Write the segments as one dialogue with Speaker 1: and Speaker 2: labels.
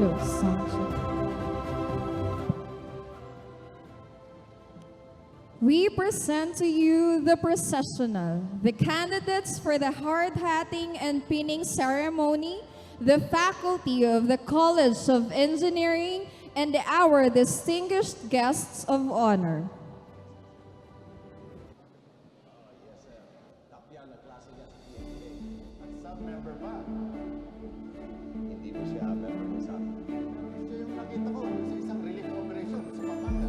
Speaker 1: close. We present to you the processional, the candidates for the hard-hatting and pinning ceremony, the faculty of the College of Engineering, and our distinguished guests of honor.
Speaker 2: Sub-member pa. Hindi mo siya member sa akin. Ito yung nakita ko sa isang relief operation sa Pampanga.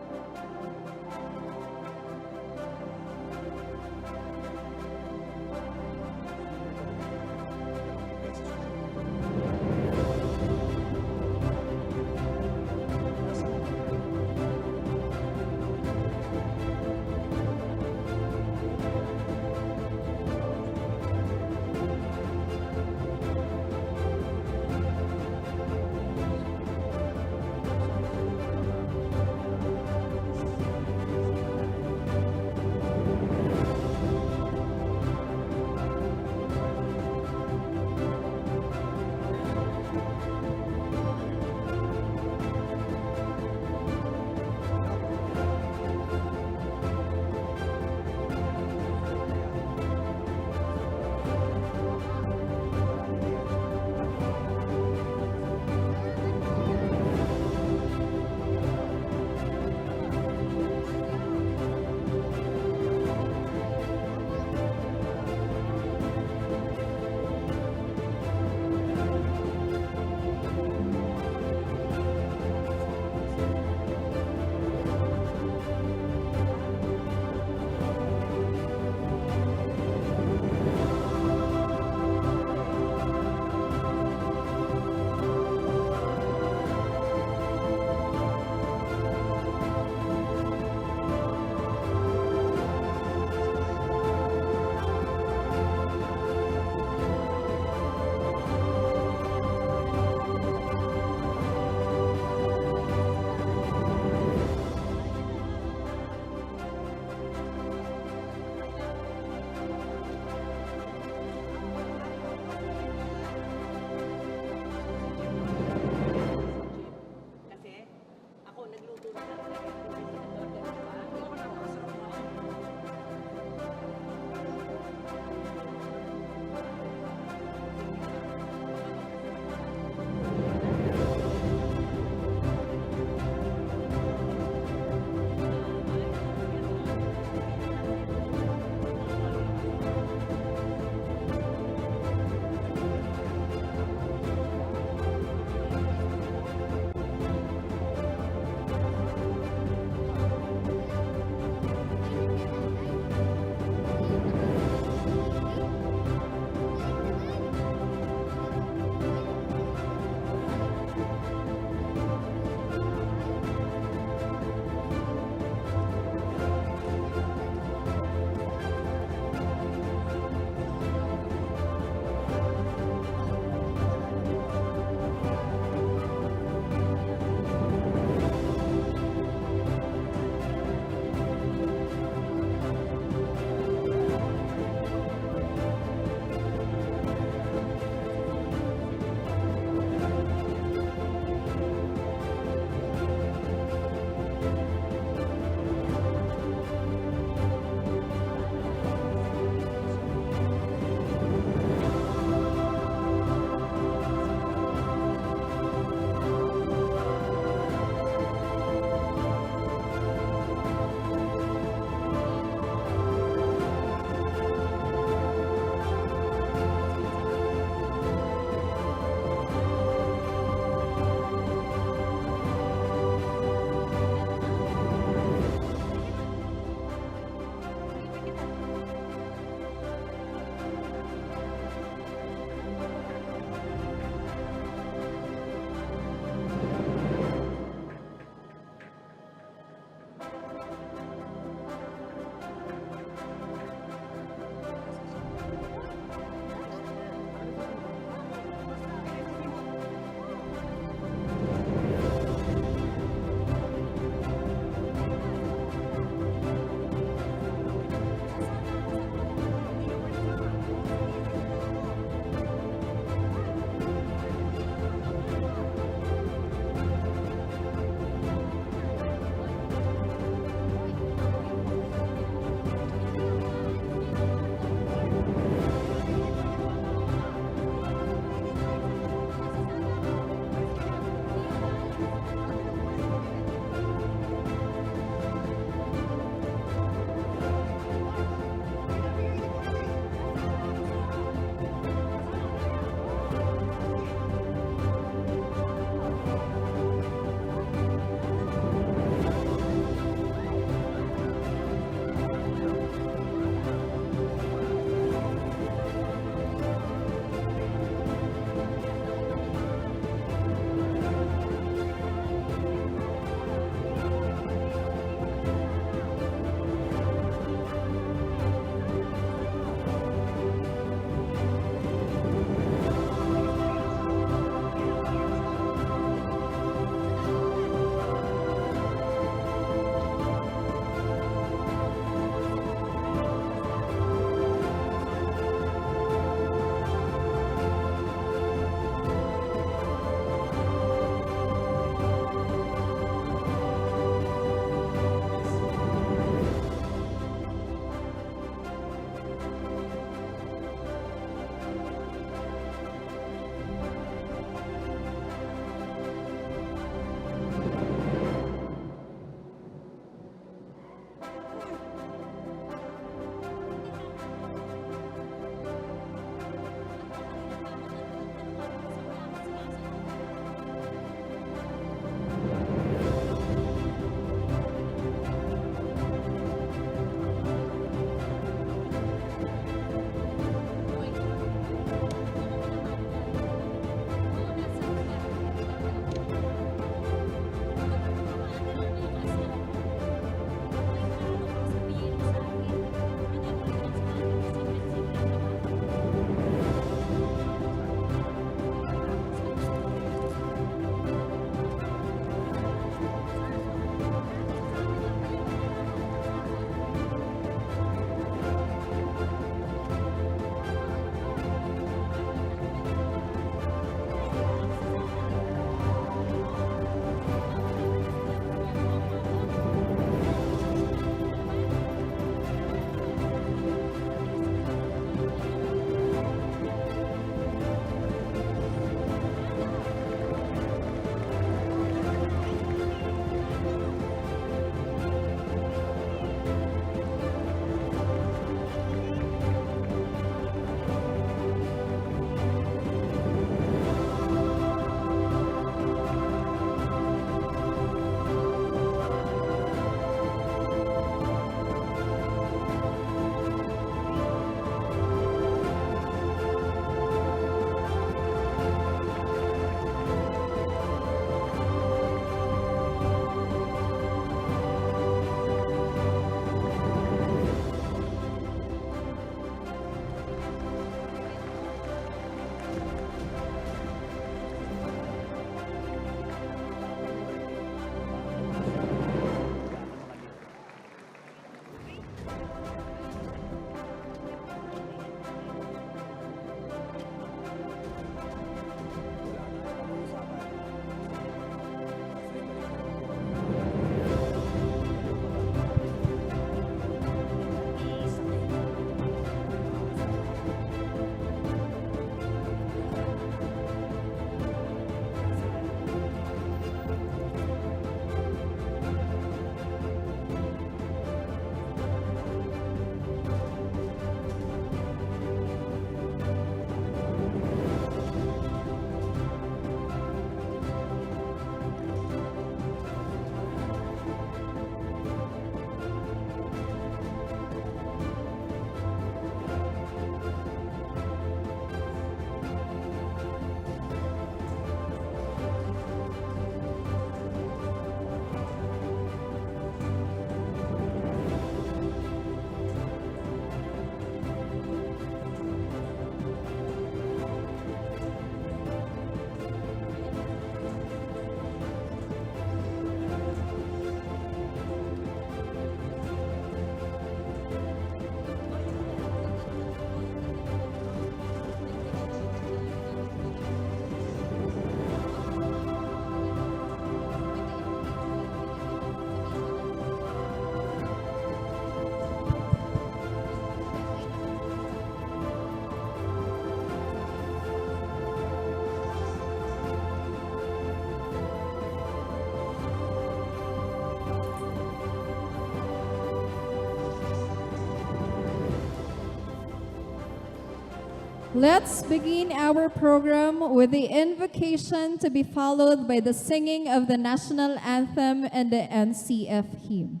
Speaker 1: Let's begin our program with the invocation to be followed by the singing of the national anthem and the NCF hymn.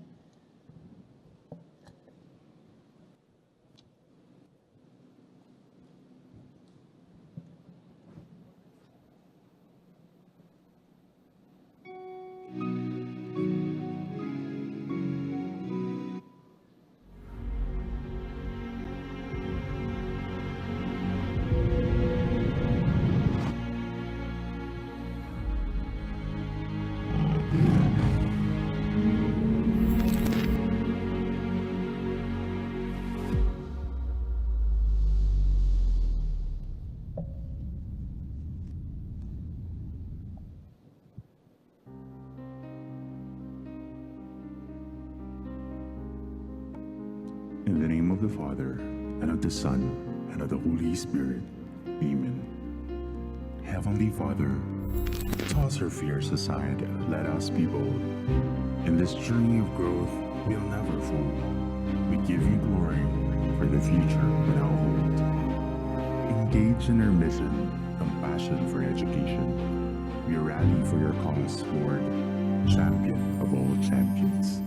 Speaker 3: In the name of the Father, and of the Son, and of the Holy Spirit. Amen. Heavenly Father, toss our fears aside, let us be bold. In this journey of growth, we'll never fold. We give you glory for the future we now hold. Engage in our mission, compassion for education. We rally for your cause, Lord, champion of all champions.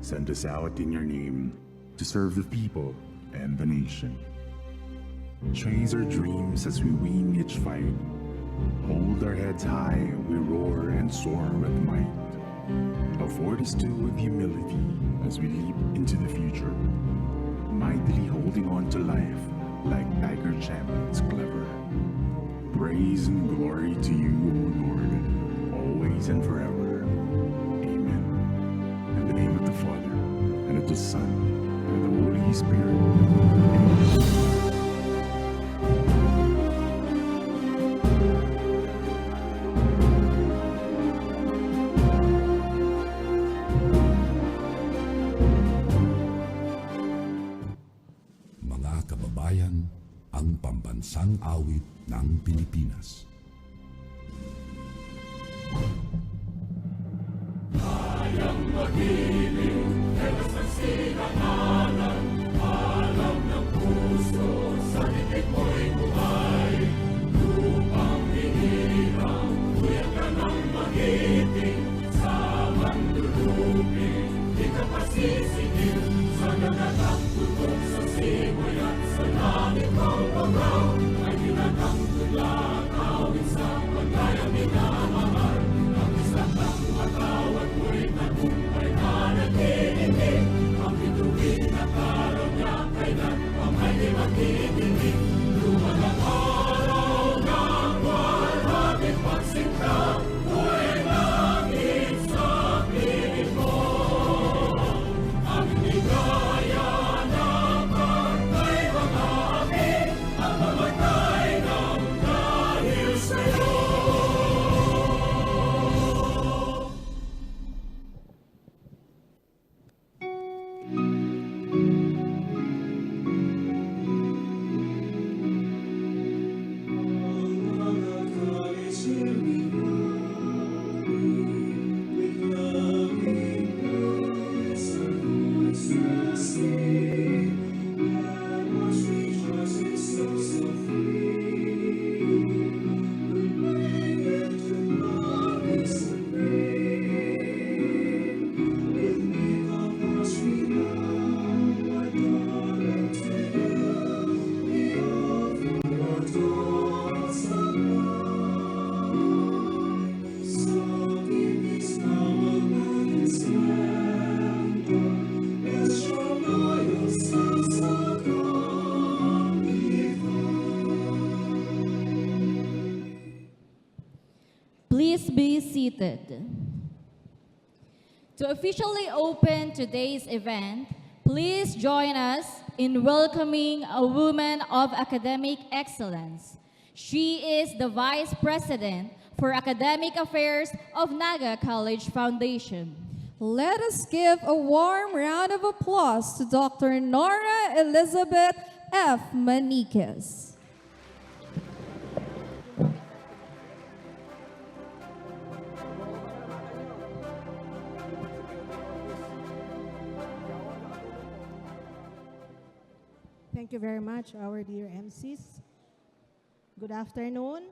Speaker 3: Send us out in your name, to serve the people and the nation. Chase our dreams as we win each fight. Hold our heads high, we roar and soar with might. Afford us to with humility as we leap into the future. Mightily holding on to life like tiger champions clever. Praise and glory to you, O Lord, always and forever. Amen. In the name of the Father, and of the Son, and the Holy Spirit.
Speaker 4: Mga kababayan, ang pambansang awit ng Pilipinas. Kayang magiliw, helas ng sinangalan, alam ng puso, sa dikit mo'y buhay. Lupang hinirang, kuya ka ng magiting, sa mandulupin, di ka pasisigil, sa dagatang tutok, sa simoy at sa langit mong pagaw, ay ginagang tulad, awit sa pagkayang minamahal, ang isang ng matawad mo'y tagumpay na nagtitindig, ang bituin at araw niya kailan ang may di magtitindig. Lumalang araw ng walhaging pagsinta, mo'y langit sa piling mo. Ang ligaya na pagkay mga amin, ang mamatay ng dahil sa'yo.
Speaker 5: Please be seated. To officially open today's event, please join us in welcoming a woman of academic excellence. She is the Vice President for Academic Affairs of Naga College Foundation.
Speaker 1: Let us give a warm round of applause to Dr. Nora Elizabeth F. Maniquez.
Speaker 6: Thank you very much, our dear MCs. Good afternoon.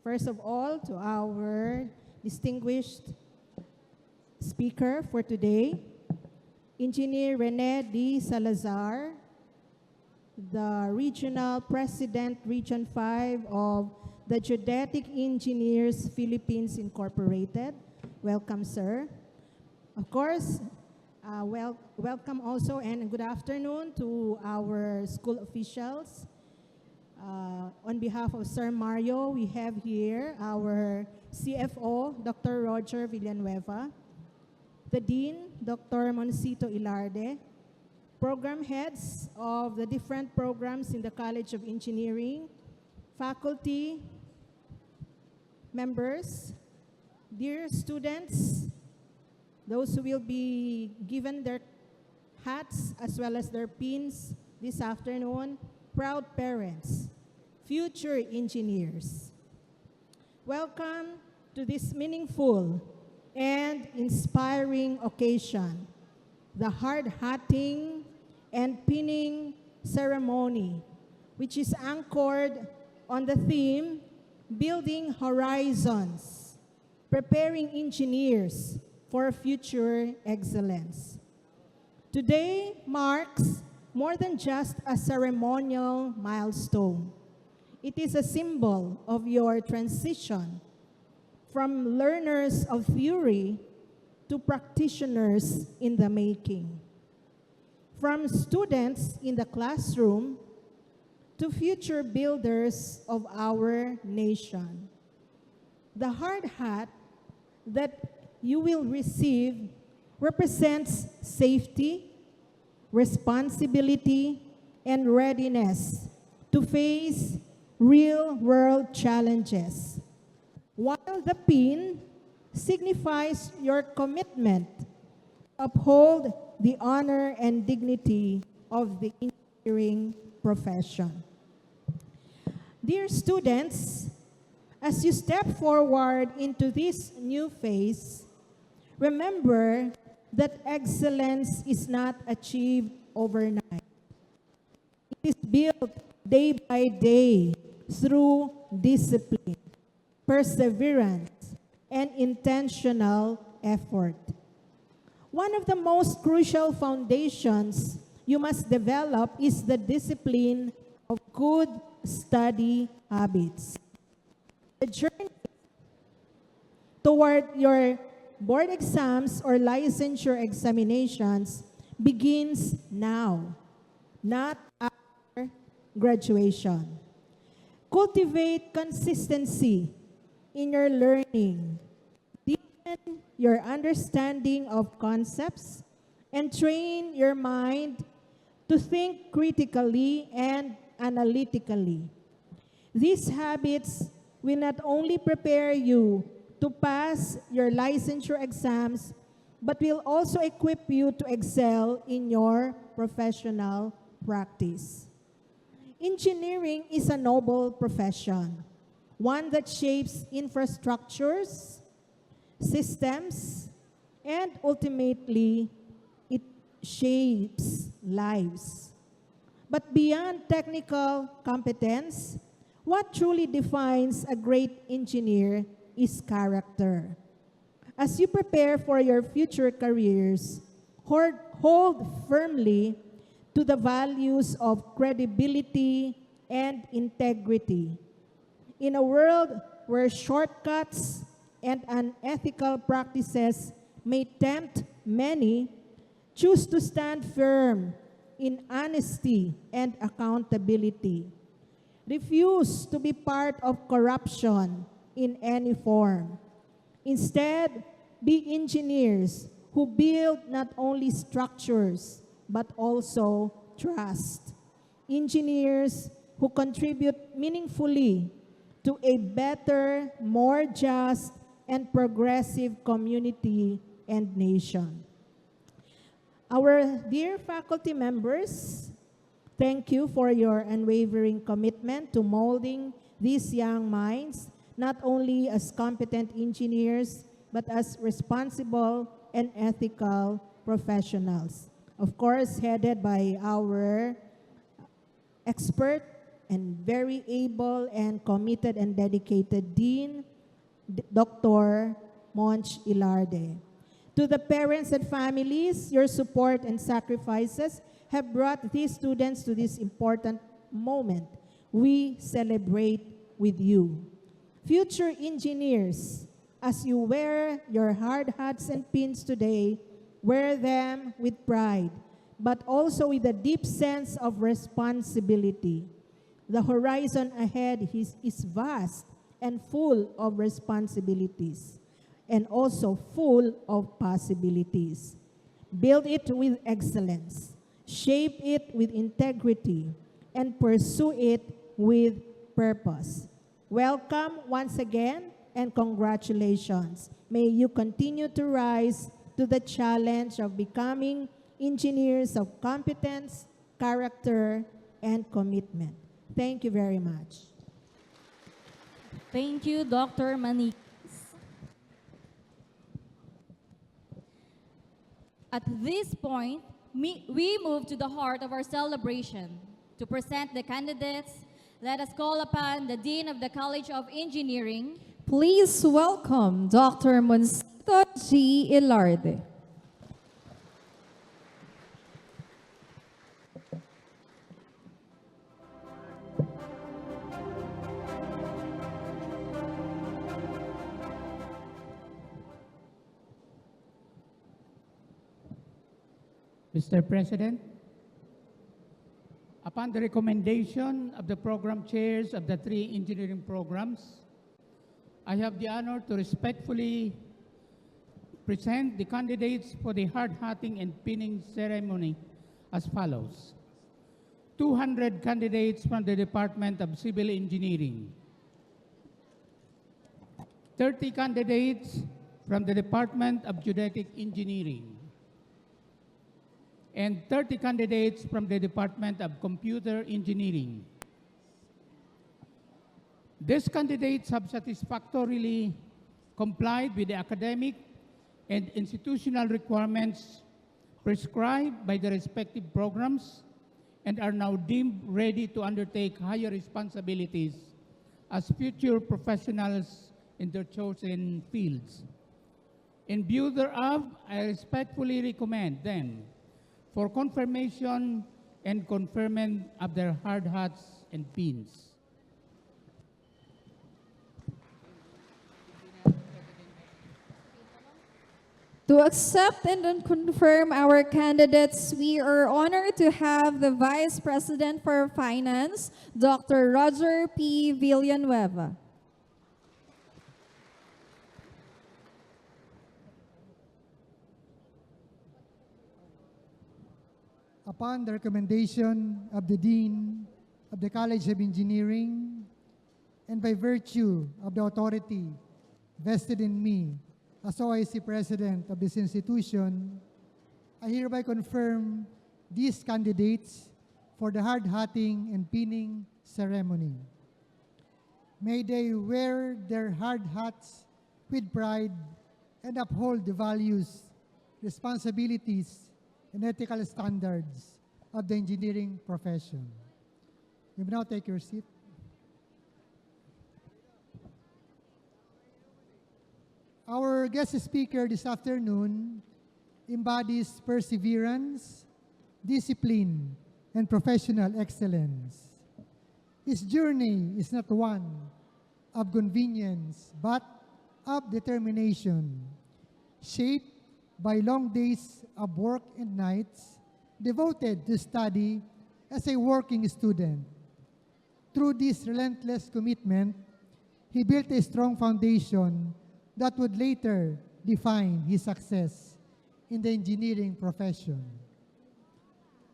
Speaker 6: First of all, to our distinguished speaker for today, Engineer Rene D. Salazar, the Regional President, Region 5 of the Geodetic Engineers Philippines Incorporated. Welcome, sir. Of course, welcome also and good afternoon to our school officials. On behalf of Sir Mario, we have here our CFO, Dr. Roger Villanueva, the Dean, Dr. Moncito Ilarde, program heads of the different programs in the College of Engineering, faculty, members, dear students, those who will be given their hats as well as their pins this afternoon, proud parents, future engineers. Welcome to this meaningful and inspiring occasion, the hard-hatting and pinning ceremony, which is anchored on the theme, Building Horizons, Preparing Engineers for Future Excellence. Today marks more than just a ceremonial milestone. It is a symbol of your transition from learners of theory to practitioners in the making, from students in the classroom to future builders of our nation. The hard hat that you will receive represents safety, responsibility, and readiness to face real-world challenges, while the pin signifies your commitment to uphold the honor and dignity of the engineering profession. Dear students, as you step forward into this new phase, remember that excellence is not achieved overnight. It is built day by day through discipline, perseverance, and intentional effort. One of the most crucial foundations you must develop is the discipline of good study habits. The journey toward your board exams or licensure examinations begins now, not after graduation. Cultivate consistency in your learning. Deepen your understanding of concepts and train your mind to think critically and analytically. These habits will not only prepare you to pass your licensure exams, but will also equip you to excel in your professional practice. Engineering is a noble profession, one that shapes infrastructures, systems, and ultimately, it shapes lives. But beyond technical competence, what truly defines a great engineer is character. As you prepare for your future careers, hold firmly to the values of credibility and integrity. In a world where shortcuts and unethical practices may tempt many, choose to stand firm in honesty and accountability. Refuse to be part of corruption in any form. Instead, be engineers who build not only structures, but also trust. Engineers who contribute meaningfully to a better, more just, and progressive community and nation. Our dear faculty members, thank you for your unwavering commitment to molding these young minds, not only as competent engineers, but as responsible and ethical professionals. Of course, headed by our expert and very able and committed and dedicated Dean, Dr. Monch Ilarde. To the parents and families, your support and sacrifices have brought these students to this important moment. We celebrate with you. Future engineers, as you wear your hard hats and pins today, wear them with pride, but also with a deep sense of responsibility. The horizon ahead is vast and full of responsibilities, and also full of possibilities. Build it with excellence, shape it with integrity, and pursue it with purpose. Welcome once again, and congratulations. May you continue to rise to the challenge of becoming engineers of competence, character, and commitment. Thank you very much.
Speaker 5: Thank you, Dr. Manik. At this point, we move to the heart of our celebration. To present the candidates, let us call upon the Dean of the College of Engineering.
Speaker 1: Please welcome Dr. Monsito G. Ilarde.
Speaker 7: Mr. President, upon the recommendation of the program chairs of the 3 engineering programs, I have the honor to respectfully present the candidates for the hard-hatting and pinning ceremony as follows. 200 candidates from the Department of Civil Engineering, 30 candidates from the Department of Geodetic Engineering, and 30 candidates from the Department of Computer Engineering. These candidates have satisfactorily complied with the academic and institutional requirements prescribed by the respective programs and are now deemed ready to undertake higher responsibilities as future professionals in their chosen fields. In view thereof, I respectfully recommend them for confirmation and conferment of their hard hats and pins.
Speaker 1: To accept and confirm our candidates, we are honored to have the Vice President for Finance, Dr. Roger P. Villanueva.
Speaker 8: Upon the recommendation of the Dean of the College of Engineering, and by virtue of the authority vested in me as OIC President of this institution, I hereby confirm these candidates for the hard-hatting and pinning ceremony. May they wear their hard hats with pride and uphold the values, responsibilities, and ethical standards of the engineering profession. You may now take your seat. Our guest speaker this afternoon embodies perseverance, discipline, and professional excellence. His journey is not one of convenience, but of determination, shaped by long days of work and nights devoted to study as a working student. Through this relentless commitment, he built a strong foundation that would later define his success in the engineering profession.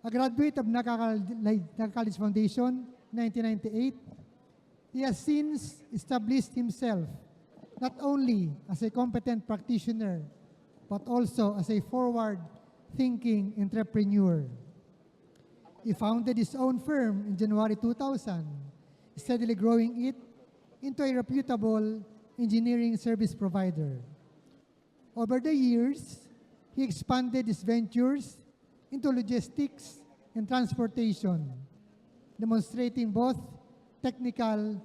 Speaker 8: A graduate of Naga College Foundation, 1998, he has since established himself not only as a competent practitioner, but also as a forward-thinking entrepreneur. He founded his own firm in January 2000, steadily growing it into a reputable engineering service provider. Over the years, he expanded his ventures into logistics and transportation, demonstrating both technical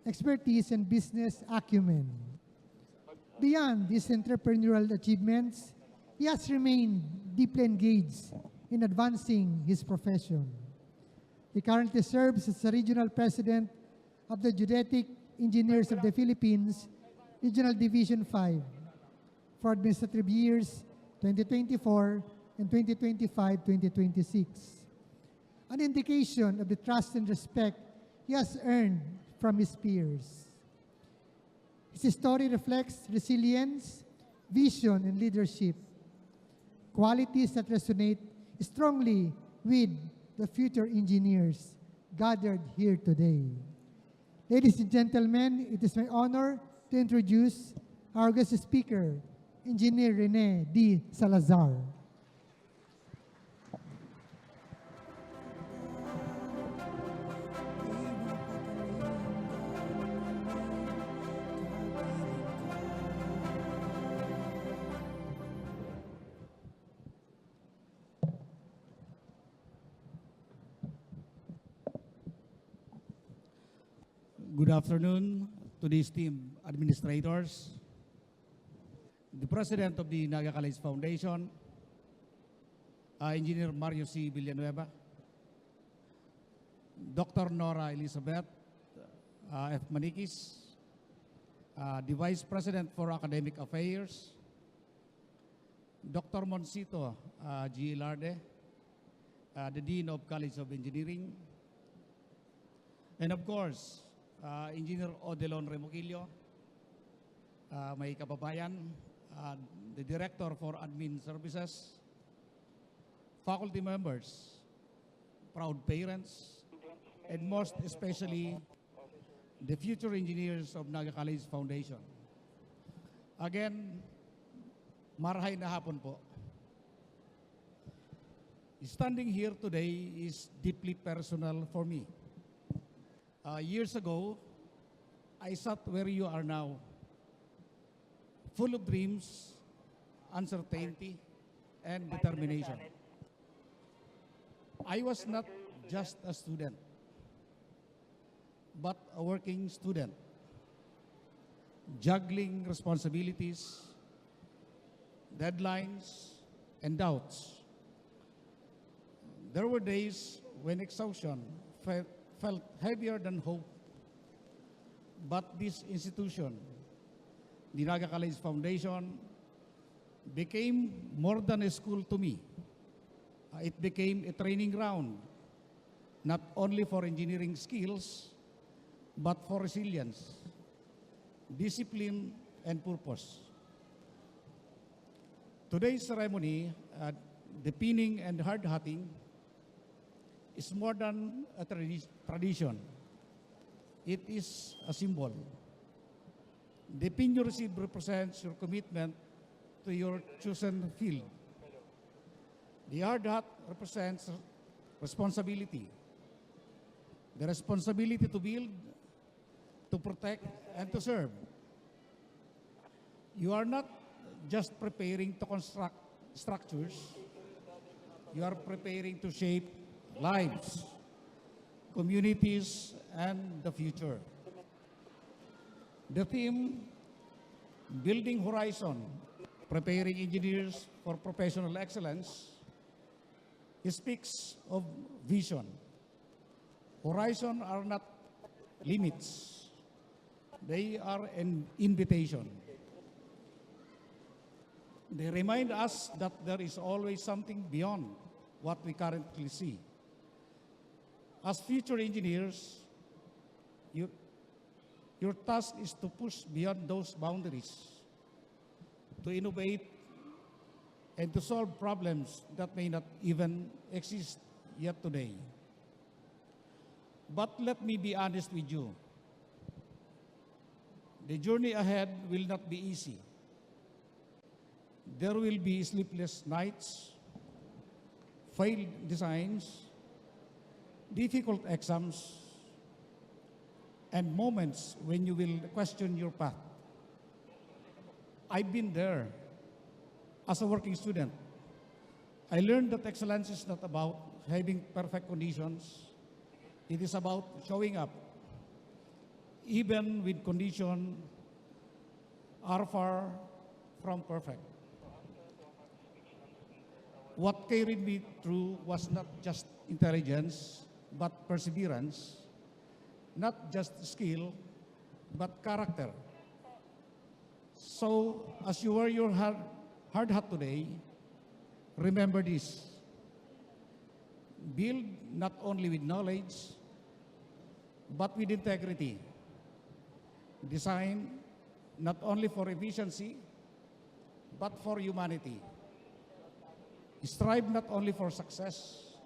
Speaker 8: expertise, and business acumen. Beyond these entrepreneurial achievements, he has remained deeply engaged in advancing his profession. He currently serves as the Regional President of the Geodetic Engineers of the Philippines, Regional Division 5, for administrative years 2024 and 2025-2026. An indication of the trust and respect he has earned from his peers. His story reflects resilience, vision, and leadership, qualities that resonate strongly with the future engineers gathered here today. Ladies and gentlemen, it is my honor to introduce our guest speaker, Engineer Rene D. Salazar.
Speaker 9: Good afternoon to the esteemed administrators, the President of the Naga College Foundation, Engineer Mario C. Villanueva, Dr. Nora Elizabeth F. Maniquis, the Vice President for Academic Affairs, Dr. Monsito G. Larda, the Dean of College of Engineering, and of course, Engineer Odelon Remoquillo, my kababayan, the Director for Admin Services, faculty members, proud parents, and most especially the future engineers of Naga College Foundation. Again, marahay na hapon po. Standing here today is deeply personal for me. Years ago, I sat where you are now, full of dreams, uncertainty, and determination. I was not just a student, but a working student, juggling responsibilities, deadlines, and doubts. There were days when exhaustion felt heavier than hope. But this institution, the Naga College Foundation, became more than a school to me. It became a training ground, not only for engineering skills, but for resilience, discipline, and purpose. Today's ceremony, the pinning and hard-hatting, is more than a tradition. It is a symbol. The pin you receive represents your commitment to your chosen field. The hard hat represents responsibility. The responsibility to build, to protect, and to serve. You are not just preparing to construct structures. You are preparing to shape lives, communities, and the future. The theme, Building Horizon, Preparing Engineers for Professional Excellence, speaks of vision. Horizon are not limits. They are an invitation. They remind us that there is always something beyond what we currently see. As future engineers, your task is to push beyond those boundaries, to innovate, and to solve problems that may not even exist yet today. But let me be honest with you. The journey ahead will not be easy. There will be sleepless nights, failed designs, difficult exams, and moments when you will question your path. I've been there as a working student. I learned that excellence is not about having perfect conditions. It is about showing up even with conditions are far from perfect. What carried me through was not just intelligence, but perseverance, not just skill, but character. So, as you wear your hard hat today, remember this. Build not only with knowledge, but with integrity. Design not only for efficiency, but for humanity. Strive not only for success,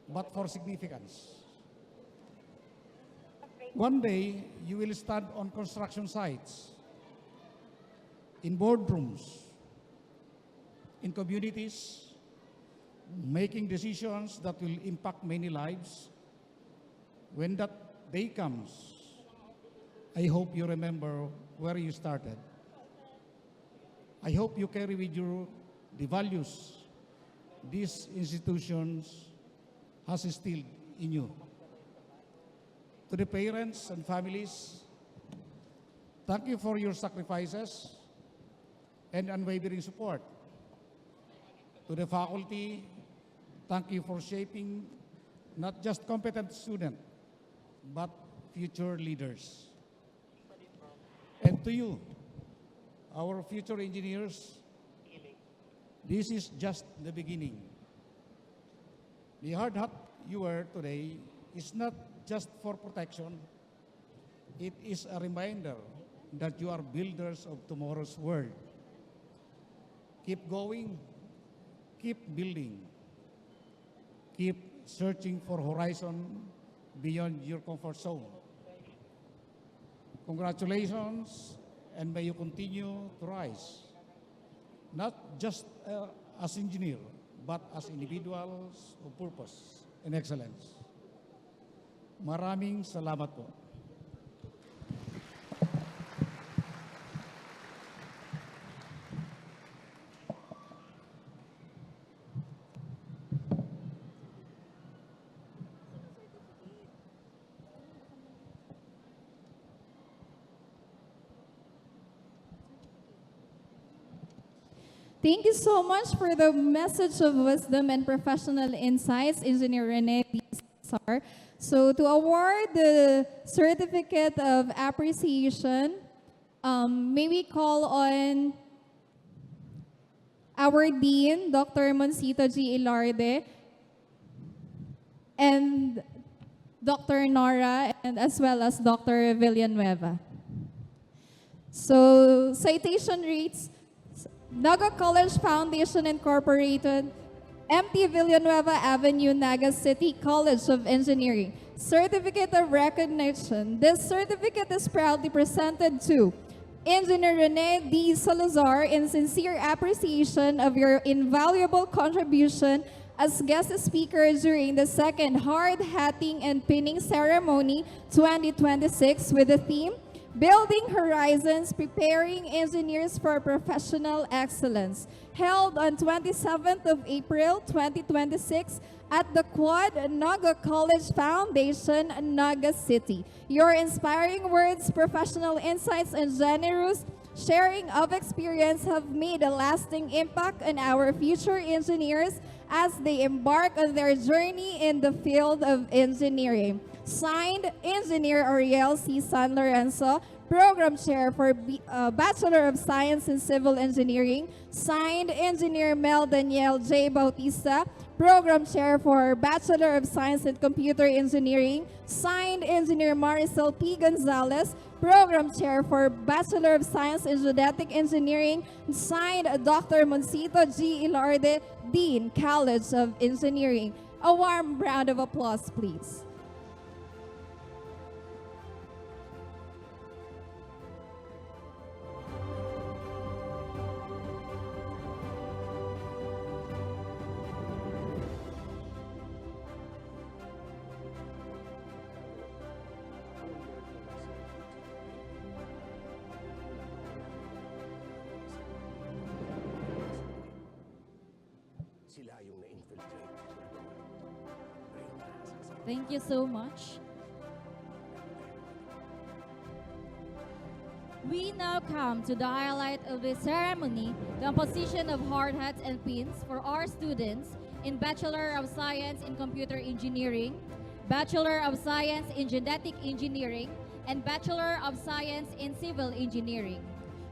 Speaker 9: but for significance. One day, you will stand on construction sites, in boardrooms, in communities, making decisions that will impact many lives. When that day comes, I hope you remember where you started. I hope you carry with you the values these institutions has instilled in you. To the parents and families, thank you for your sacrifices and unwavering support. To the faculty, thank you for shaping not just competent students, but future leaders. And to you, our future engineers, this is just the beginning. The hard hat you wear today is not just for protection. It is a reminder that you are builders of tomorrow's world. Keep going, keep building, keep searching for horizon beyond your comfort zone. Congratulations, and may you continue to rise, not just as engineer, but as individuals of purpose and excellence. Maraming salamat po.
Speaker 1: Thank you so much for the message of wisdom and professional insights, Engineer Rene D. So to award the Certificate of Appreciation, may we call on our Dean, Dr. Moncito G. Ilarde, and Dr. Nora, and as well as Dr. Villanueva. So citation reads, Naga College Foundation Incorporated, MT Villanueva Avenue, Naga City College of Engineering. Certificate of Recognition. This certificate is proudly presented to Engineer Rene D. Salazar in sincere appreciation of your invaluable contribution as guest speaker during the second Hard Hatting and Pinning Ceremony 2026 with the theme Building Horizons, Preparing Engineers for Professional Excellence, held on 27th of April 2026 at the Quad Naga College Foundation, Naga City. Your inspiring words, professional insights, and generous sharing of experience have made a lasting impact on our future engineers as they embark on their journey in the field of engineering. Signed, Engineer Ariel C. San Lorenzo, Program Chair for Bachelor of Science in Civil Engineering. Signed, Engineer Mel Daniel J. Bautista, Program Chair for Bachelor of Science in Computer Engineering. Signed, Engineer Maricel P. Gonzalez, Program Chair for Bachelor of Science in Geodetic Engineering. Signed, Dr. Moncito G. Ilarde, Dean, College of Engineering. A warm round of applause, please.
Speaker 5: Thank you so much. We now come to the highlight of the ceremony, the imposition of hard hats and pins for our students in Bachelor of Science in Computer Engineering, Bachelor of Science in Genetic Engineering, and Bachelor of Science in Civil Engineering.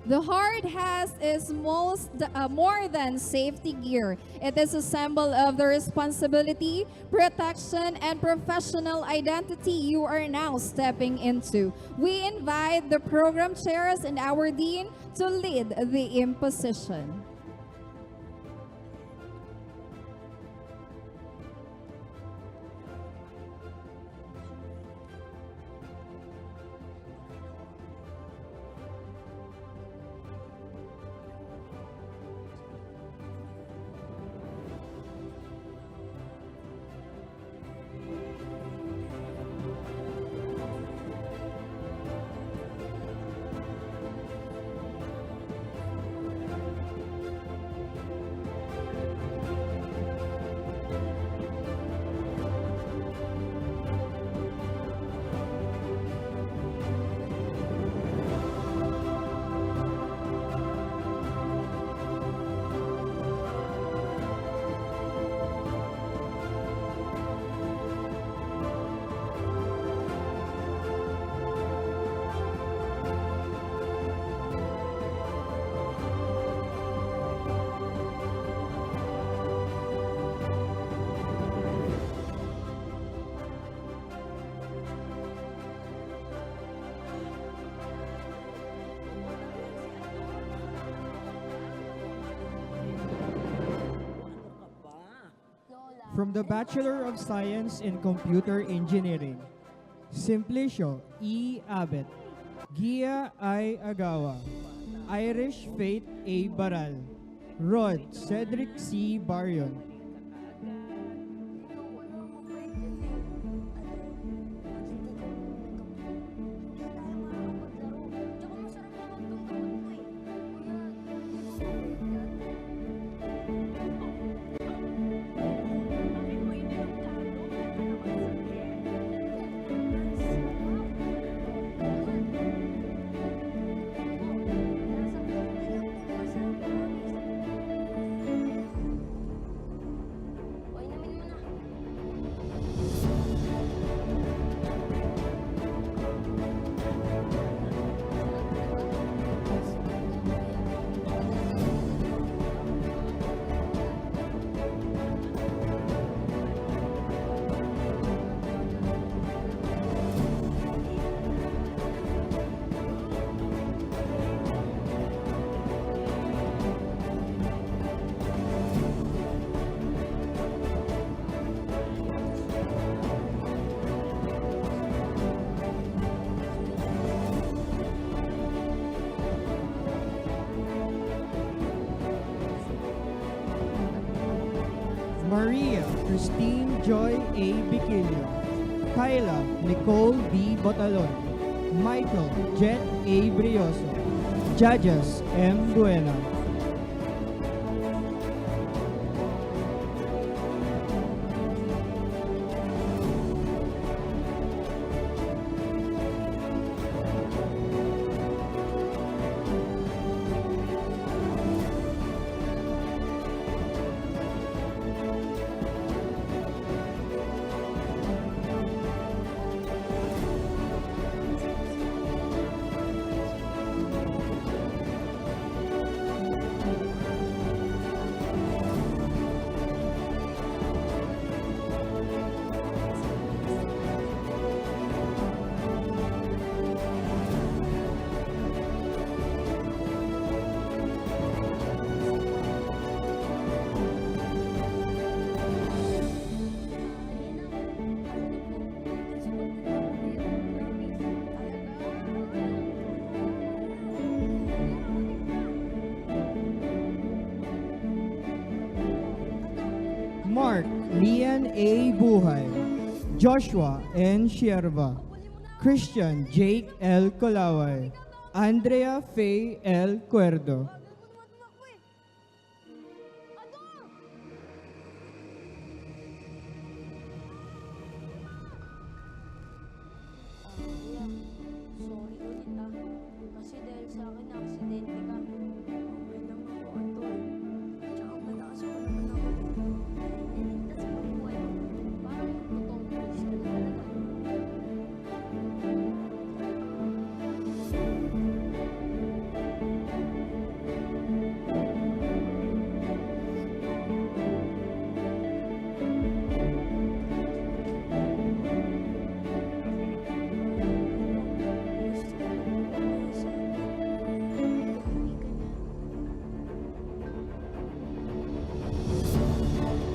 Speaker 1: The hard hat is more than safety gear. It is a symbol of the responsibility, protection, and professional identity you are now stepping into. We invite the program chairs and our dean to lead the imposition.
Speaker 10: From the Bachelor of Science in Computer Engineering, Simplicio E. Abet, Gia I. Agawa, Irish Faith A. Baral, Rod Cedric C. Barrion, Maria Christine Joy A. Biquillo, Kyla Nicole B. Botalon, Michael Jet A. Brioso, Judges M. Buena, Mark Lian A. Buhay, Joshua N. Sierva, Christian Jake L. Colaway, Andrea Faye L. Cuerdo,
Speaker 11: Sorry ulit ah. Kasi dahil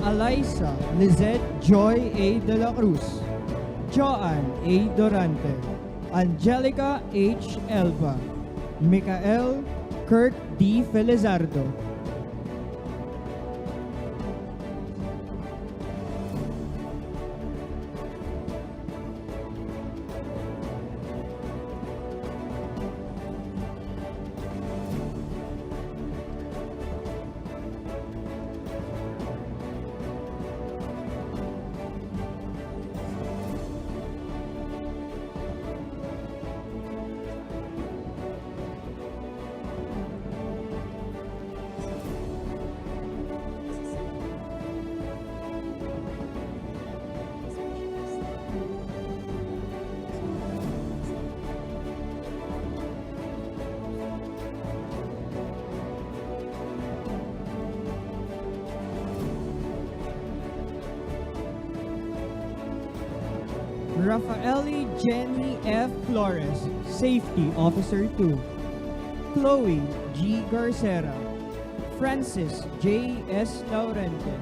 Speaker 10: Alyssa Lizette Joy A. De La Cruz, Joanne A. Dorante, Angelica H. Elba, Michael Kurt D. Felizardo. Rafaeli Jenny F. Flores, Safety Officer 2. Chloe G. Garcera, Francis J. S. Laurente,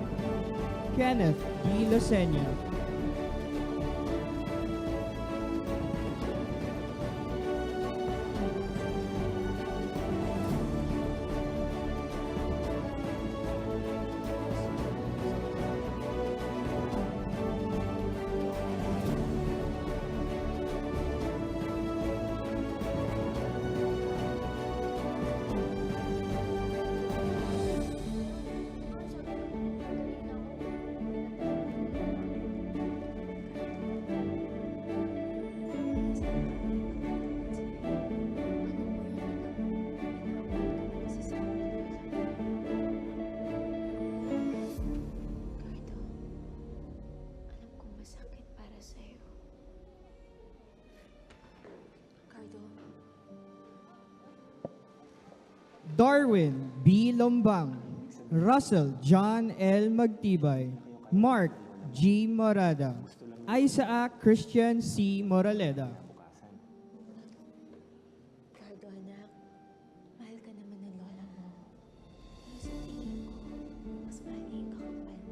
Speaker 10: Kenneth D. Losenia. Darwin B. Lombang, Russell John L. Magtibay, Mark G. Morada, Isaac Christian C. Moraleda.
Speaker 11: Ricardo, anak, mahal ka naman ng lola mo. Pero sa tingin ko, mas mahal niya yung kakapal mo.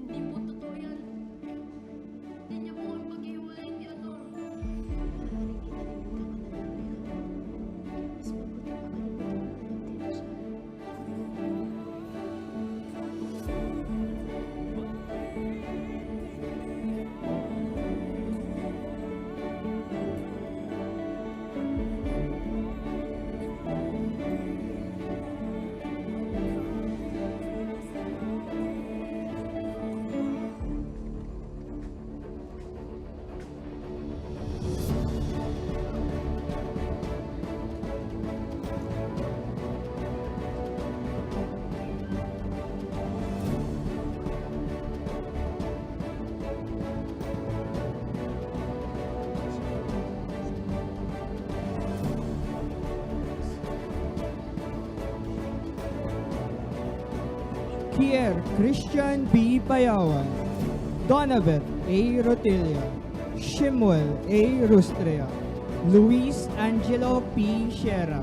Speaker 12: Hindi po totoo yan. Hindi niya po kami pag-iwalay ni ano.
Speaker 11: Maaaring kinalimutan ka na ng lola mo. Mas mabuti pa kalimutan mo ng tira siya.
Speaker 10: Pierre Christian B. Payawan, Donabeth A. Rotilla, Shimuel A. Rustrea, Luis Angelo P. Sierra.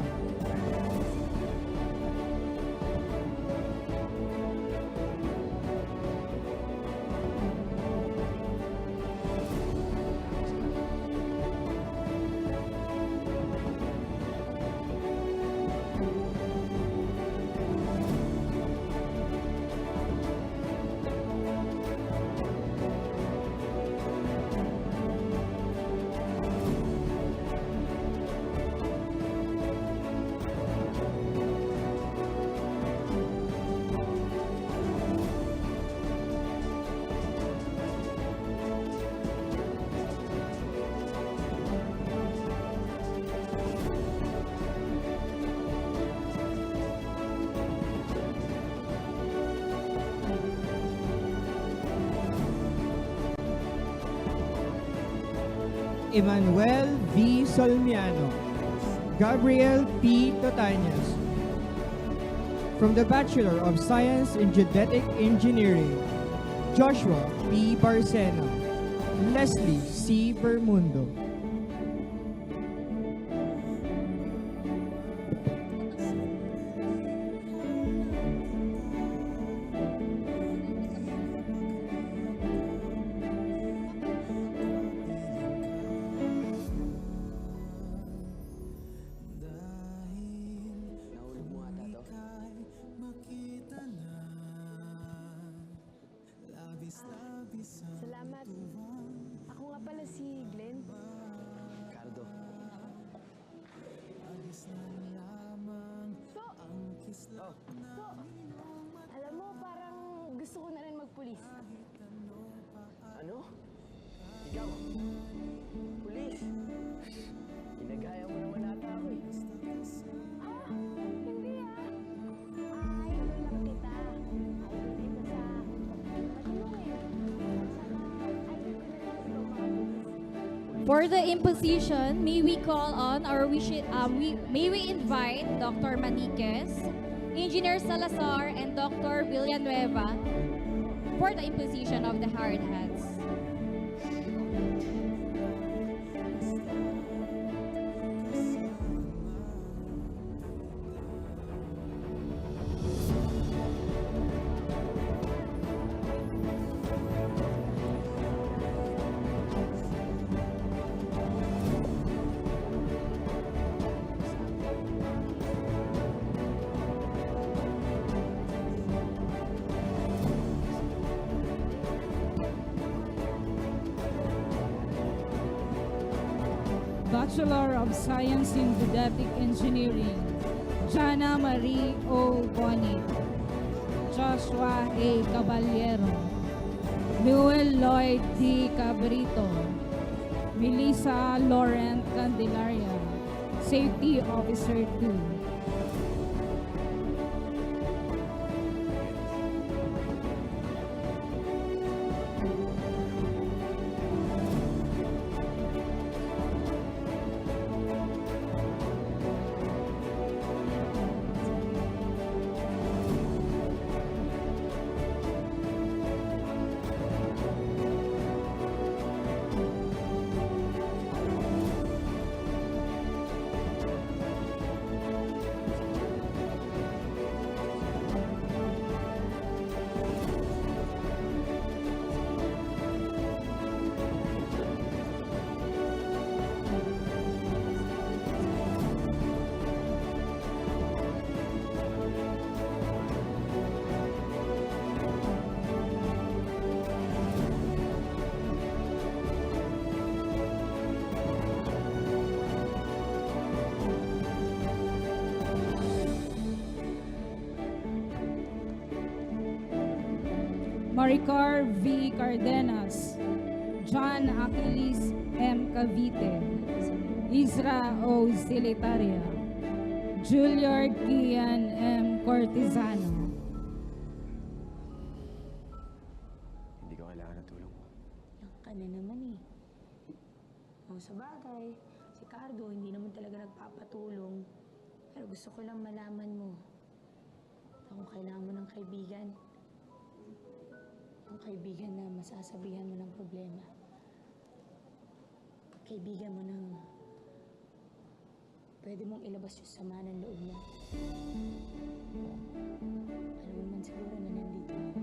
Speaker 10: Emmanuel V. Solmiano, Gabriel P. Totañas. From the Bachelor of Science in Geodetic Engineering, Joshua P. Barcena, Leslie C. Bermundo.
Speaker 11: Alam mo, parang gusto ko na rin magpulis.
Speaker 13: Ano? Ikaw? Pulis? Ginagaya mo naman ata ako eh.
Speaker 11: Hindi idol lang kita. Idol kita sa pagmamatuloy. Saka, idol ko na rin sa mga pulis.
Speaker 5: For the imposition, may we call on or may we invite Dr. Maniquez, Engineer Salazar, and Dr. Villanueva for the imposition of the hard hats.
Speaker 14: Bachelor of Science in Geodetic Engineering, Jana Marie O. Bonit, Joshua A. Caballero, Noel Lloyd D. Cabrito, Melissa Laurent Candelaria, Safety Officer 2. Maricar V. Cardenas, John Achilles M. Cavite, Isra O. Silitaria, Juliard Kian M. Cortizano.
Speaker 13: Hindi ko kailangan ng tulong mo.
Speaker 11: Yan ka na naman eh. Sa bagay, si Cardo hindi naman talaga nagpapatulong. Pero gusto ko lang malaman mo na kung kailangan mo ng kaibigan, ang kaibigan na masasabihan mo ng problema. Kaibigan mo na pwede mong ilabas yung sama ng loob mo. Alam mo man siguro na nandito ako.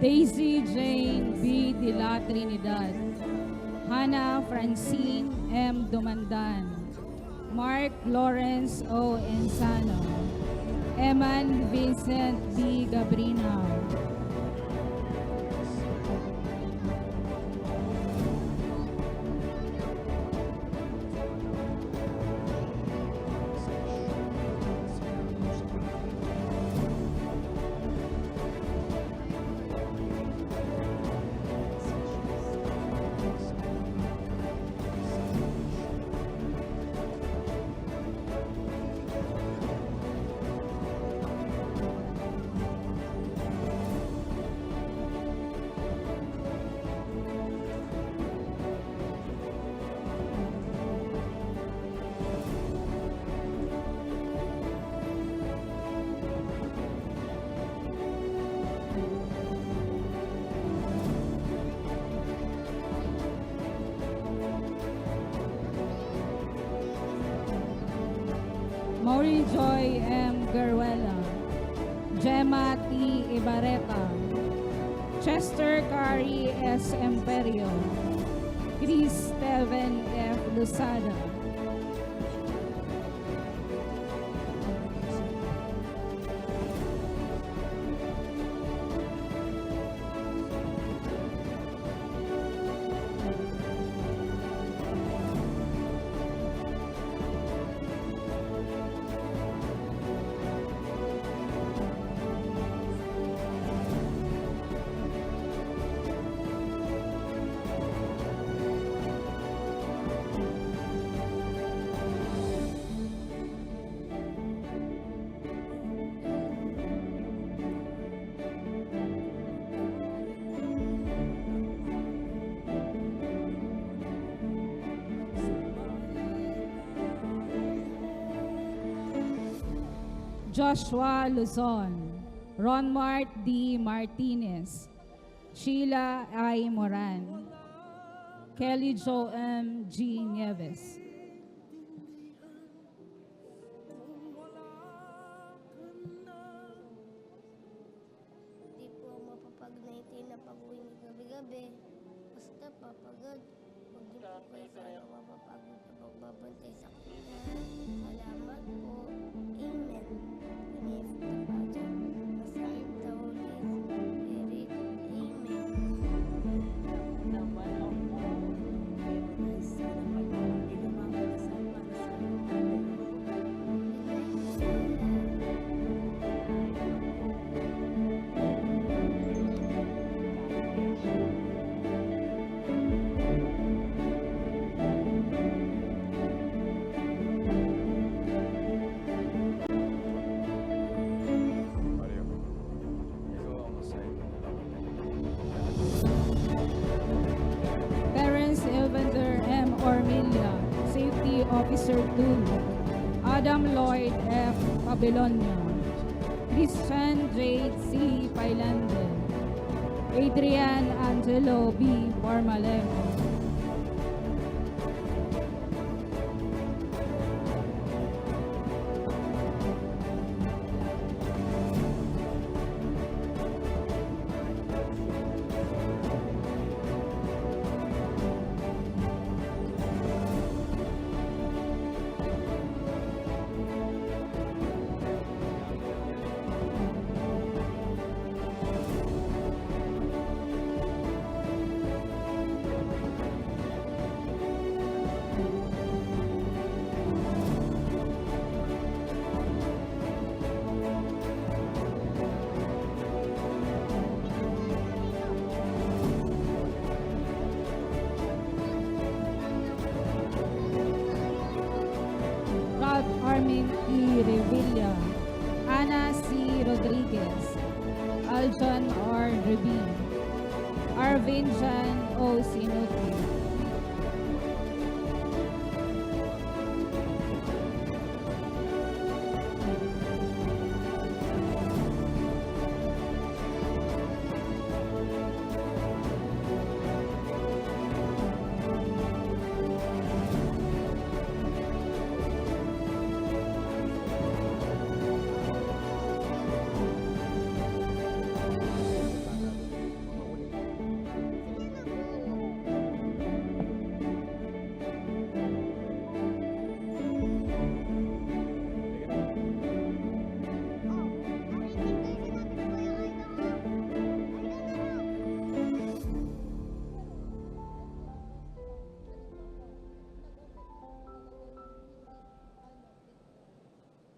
Speaker 14: Daisy Jane B. de la Trinidad, Hannah Francine M. Dumandan, Mark Lawrence O. Ensano, Eman Vincent D. Gabrina, Maury Joy M. Garuela, Gemma T. Ibareta, Chester Cary S. Emperio, Chris Steven F. Lusada, Joshua Luzon, Ronmart D. Martinez, Sheila I. Moran, Kelly Jo M. G. Nieves,
Speaker 15: Di po ako mapapag-19 na pag-uwi ng gabi-gabi. Basta papagod. Huwag niyo po kayo sana mapapagod na pagbabantay sa kanila. Salamat po. Amen. If the Father, the Son, the Holy Spirit. Amen. Naman ako. Sana pag-uwi ng mga kasal para sa
Speaker 14: Terence Evander M. Ormilla, Safety Officer 2, Adam Lloyd F. Babylonia, Christian J. C. Pailande, Adrian Angelo B. Parmalemo, Ralph Armin E. Revilla, Ana C. Rodriguez, Aljon R. Rubin, Arvin Jan O. Sinuti,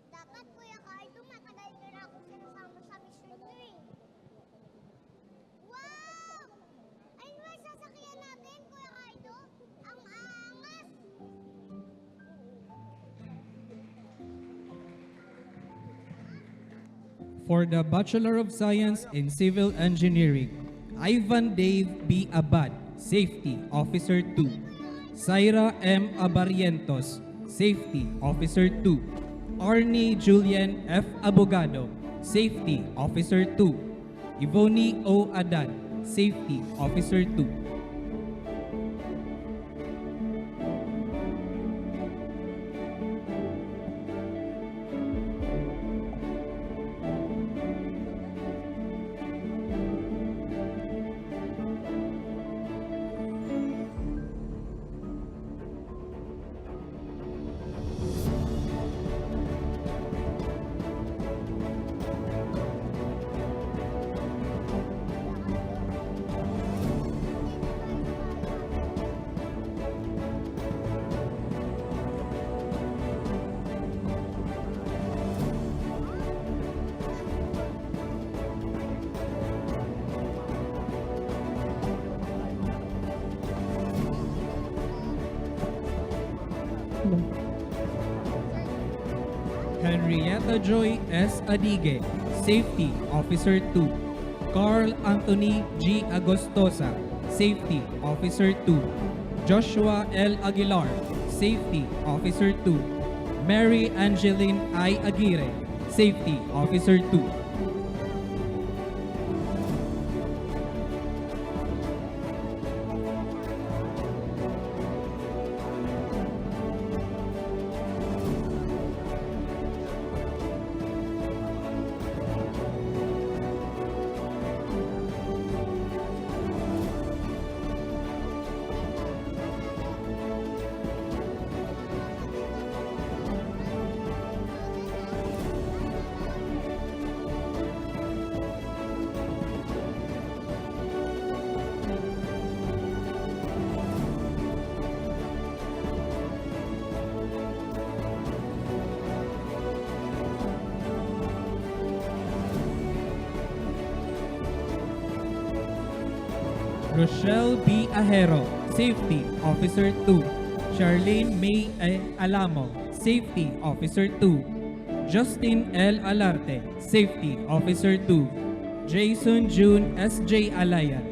Speaker 15: Dapat Kuya Cardo, matagal ko na ako sinasama sa mission nyo eh. Wow! Ayun ba sasakyan natin, Kuya Cardo? Ang angas!
Speaker 10: For the Bachelor of Science in Civil Engineering, Ivan Dave B. Abad, Safety Officer 2. Zaira M. Abarientos, Safety Officer 2. Arnie Julian F. Abogado, Safety Officer 2. Ivoni O. Adan, Safety Officer 2. Henrietta Joy S. Adigue, Safety Officer 2. Carl Anthony G. Agostosa, Safety Officer 2. Joshua L. Aguilar, Safety Officer 2. Mary Angeline I. Aguirre, Safety Officer 2. Rochelle B. Ahero, Safety Officer 2. Charlene May Alamo, Safety Officer 2. Justin L. Alarte, Safety Officer 2. Jason June S.J. Alayan.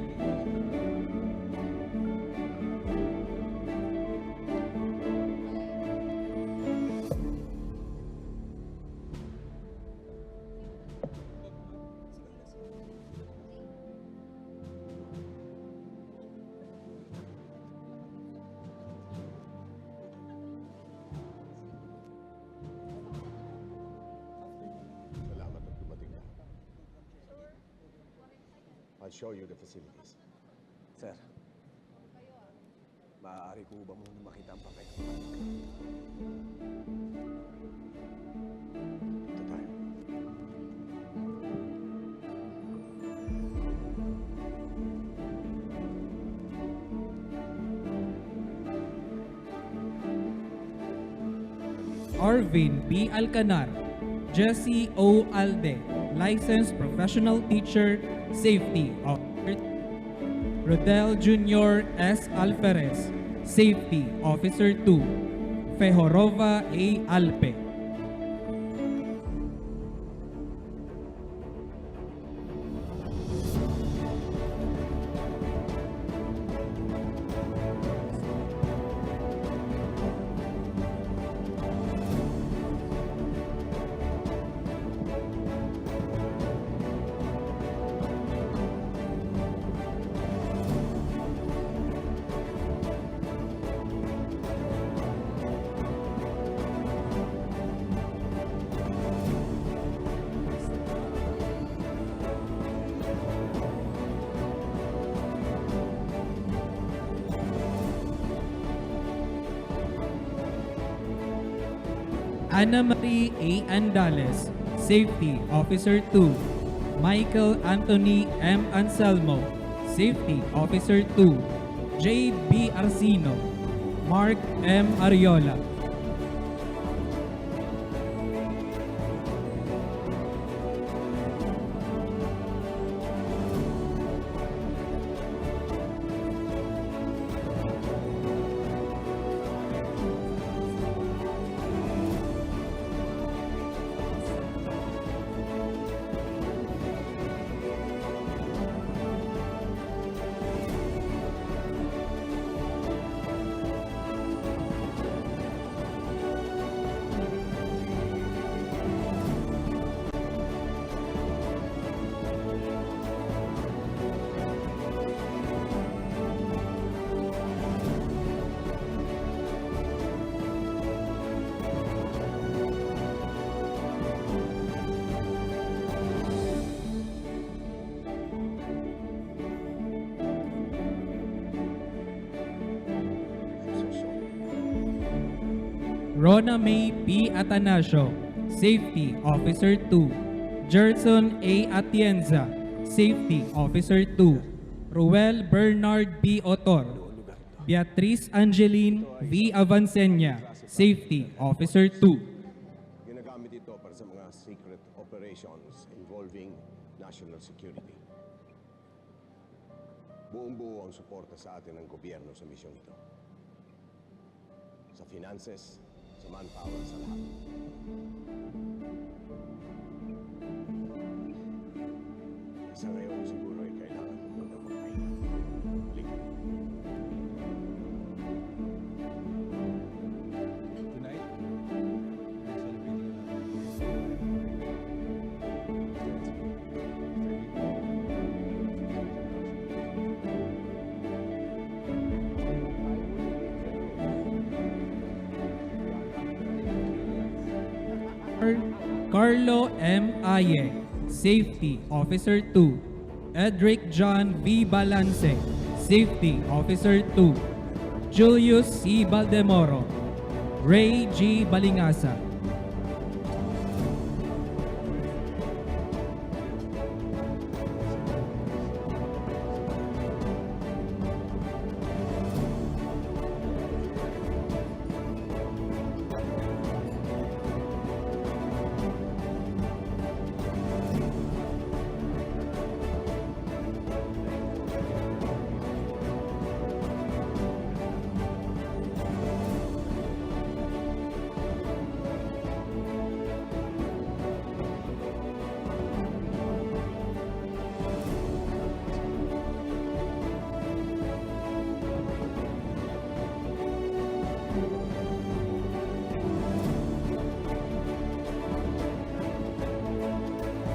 Speaker 2: Salamat at dumating na. I'll show you the facilities.
Speaker 13: Sir, maaari ko ba muna makita ang papel?
Speaker 2: Ito tayo.
Speaker 10: Arvin B. Alcanar, Jesse O. Alde, Licensed Professional Teacher, Safety Officer. Rodel Jr. S. Alferez, Safety Officer 2. Fehorova A. Alpe. Ana Marie A. Andales, Safety Officer 2. Michael Anthony M. Anselmo, Safety Officer 2. J. B. Arcino, Mark M. Ariola. Rona May P. Atanasio, Safety Officer 2. Gerson A. Atienza, Safety Officer 2. Ruel Bernard B. Otor. Beatrice Angeline V. Avancenia, Safety Officer 2.
Speaker 2: Ginagamit ito para sa mga secret operations involving national security. Buong-buo ang suporta sa atin ng gobyerno sa misyong ito. Sa finances,
Speaker 13: sa manpower sa lahat. Sa ngayon siguro ay kailangan mo muna magpahinga. Halika.
Speaker 2: Tonight, we're celebrating
Speaker 10: Carlo M. Aye, Safety Officer 2. Edric John V. Balance, Safety Officer 2. Julius C. Baldemoro. Ray G. Balingasa.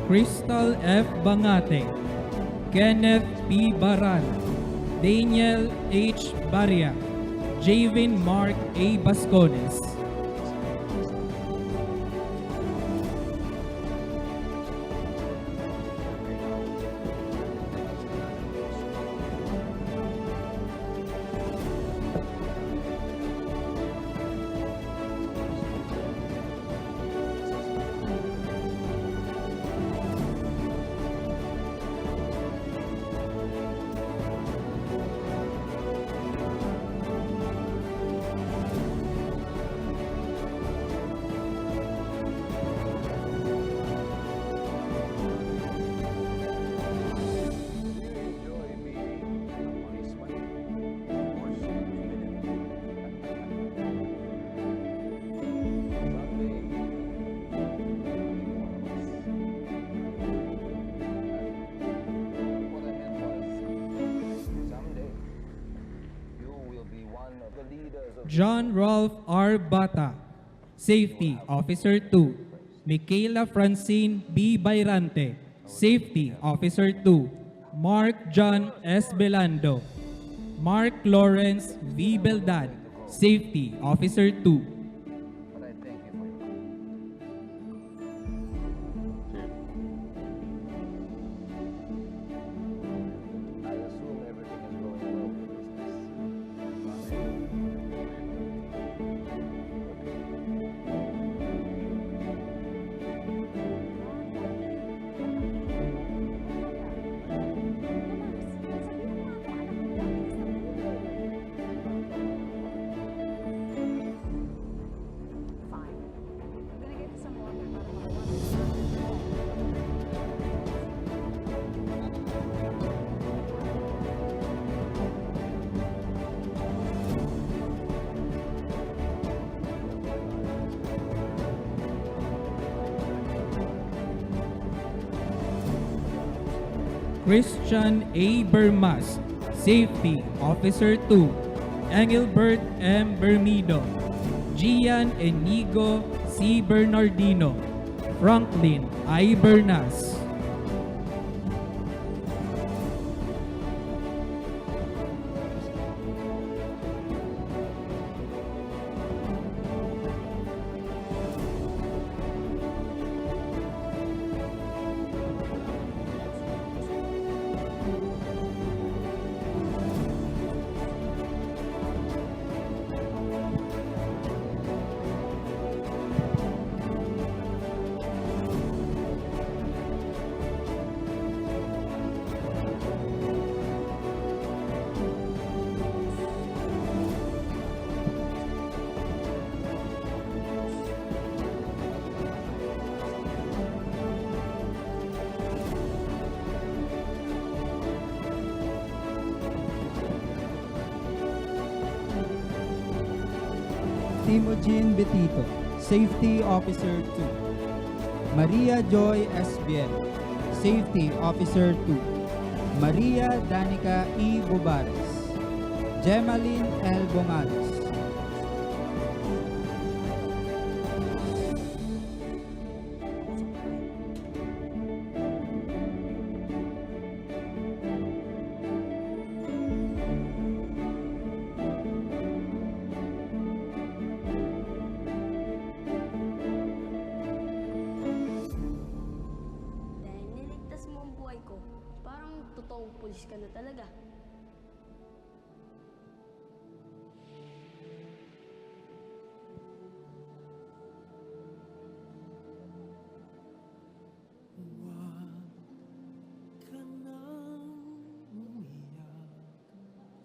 Speaker 10: Crystal F. Bangate, Kenneth P. Baral, Daniel H. Baria, Javin Mark A. Bascones. John Rolf R. Bata, Safety Officer 2. Michaela Francine B. Bayrante, Safety Officer 2. Mark John S. Belando. Mark Lawrence V. Beldad, Safety Officer 2. Christian A. Bermas, Safety Officer 2. Engelbert M. Bermido. Gian Enigo C. Bernardino. Franklin I. Bernas. Timogene Betito, Safety Officer 2. Maria Joy Esbiel, Safety Officer 2. Maria Danica E. Bubares. Gemaline L. Bongales.
Speaker 12: Dahil niligtas mo ang buhay ko, parang totoong pulis ka na talaga.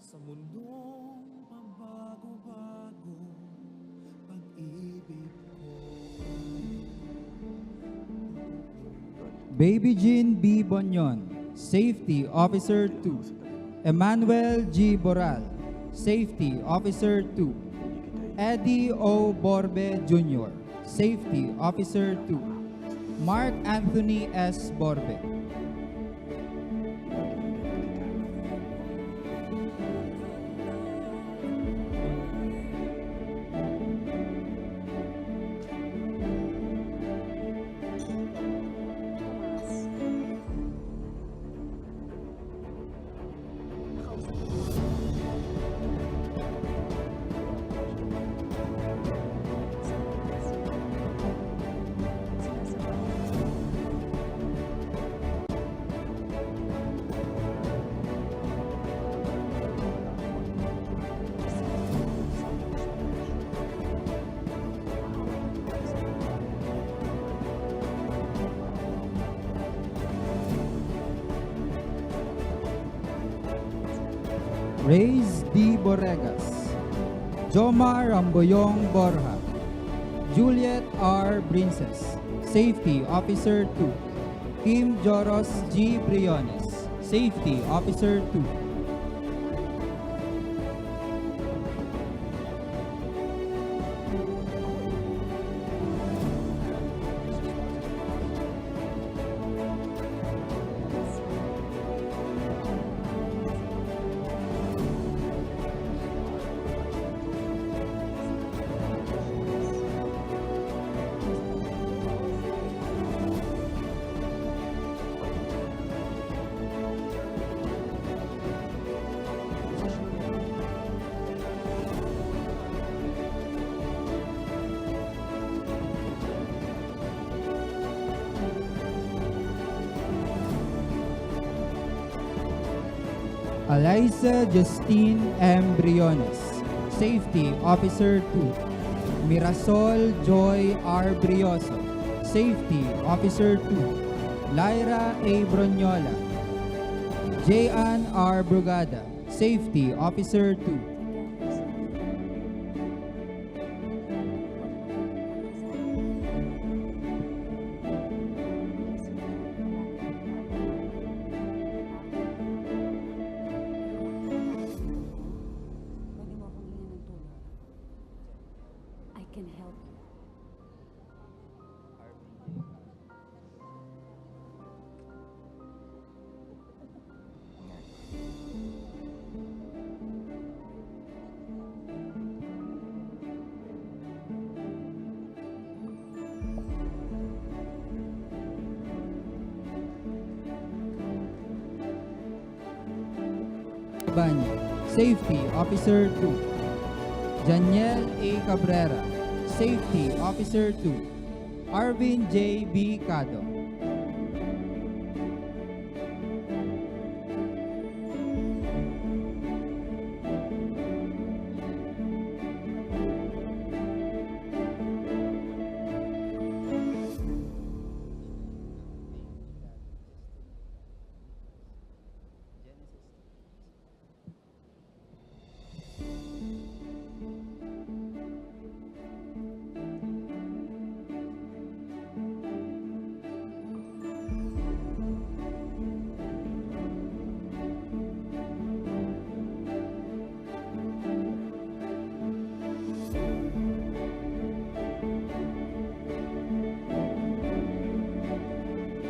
Speaker 4: Sa mundong pagbago-bago, pag-ibig ko.
Speaker 10: Baby Jean B. Bonyon, Safety Officer 2. Emmanuel G. Boral, Safety Officer 2. Eddie O. Borbe Jr., Safety Officer 2. Mark Anthony S. Borbe. Reyes D. Borregas, Jomar Ramboyong Borja, Juliet R. Brinces, Safety Officer 2. Kim Joros G. Briones, Safety Officer 2. Alyssa Justine M. Briones, Safety Officer 2. Mirasol Joy R. Brioso, Safety Officer 2. Lyra A. Bronyola, J.Ann R. Brugada, Safety Officer 2.
Speaker 11: I can help you.
Speaker 10: Banya, Safety Officer 2. Janiel A. Cabrera, Safety Officer 2. Arvin J. B. Cado.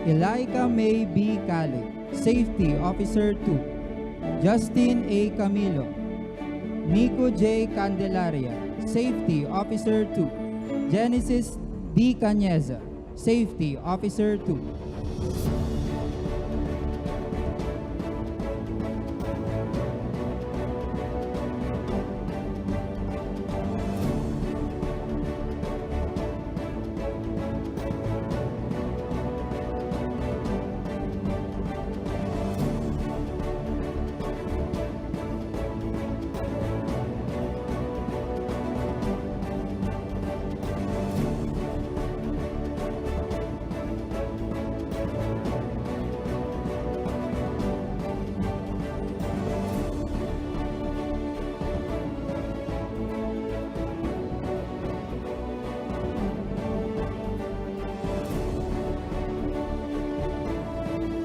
Speaker 10: 𝗥𝗏𝗡 Safety Officer 2. Justin A. Camilo. Nico J. Candelaria, Safety Officer 2. Genesis D. Cañeza, Safety Officer 2.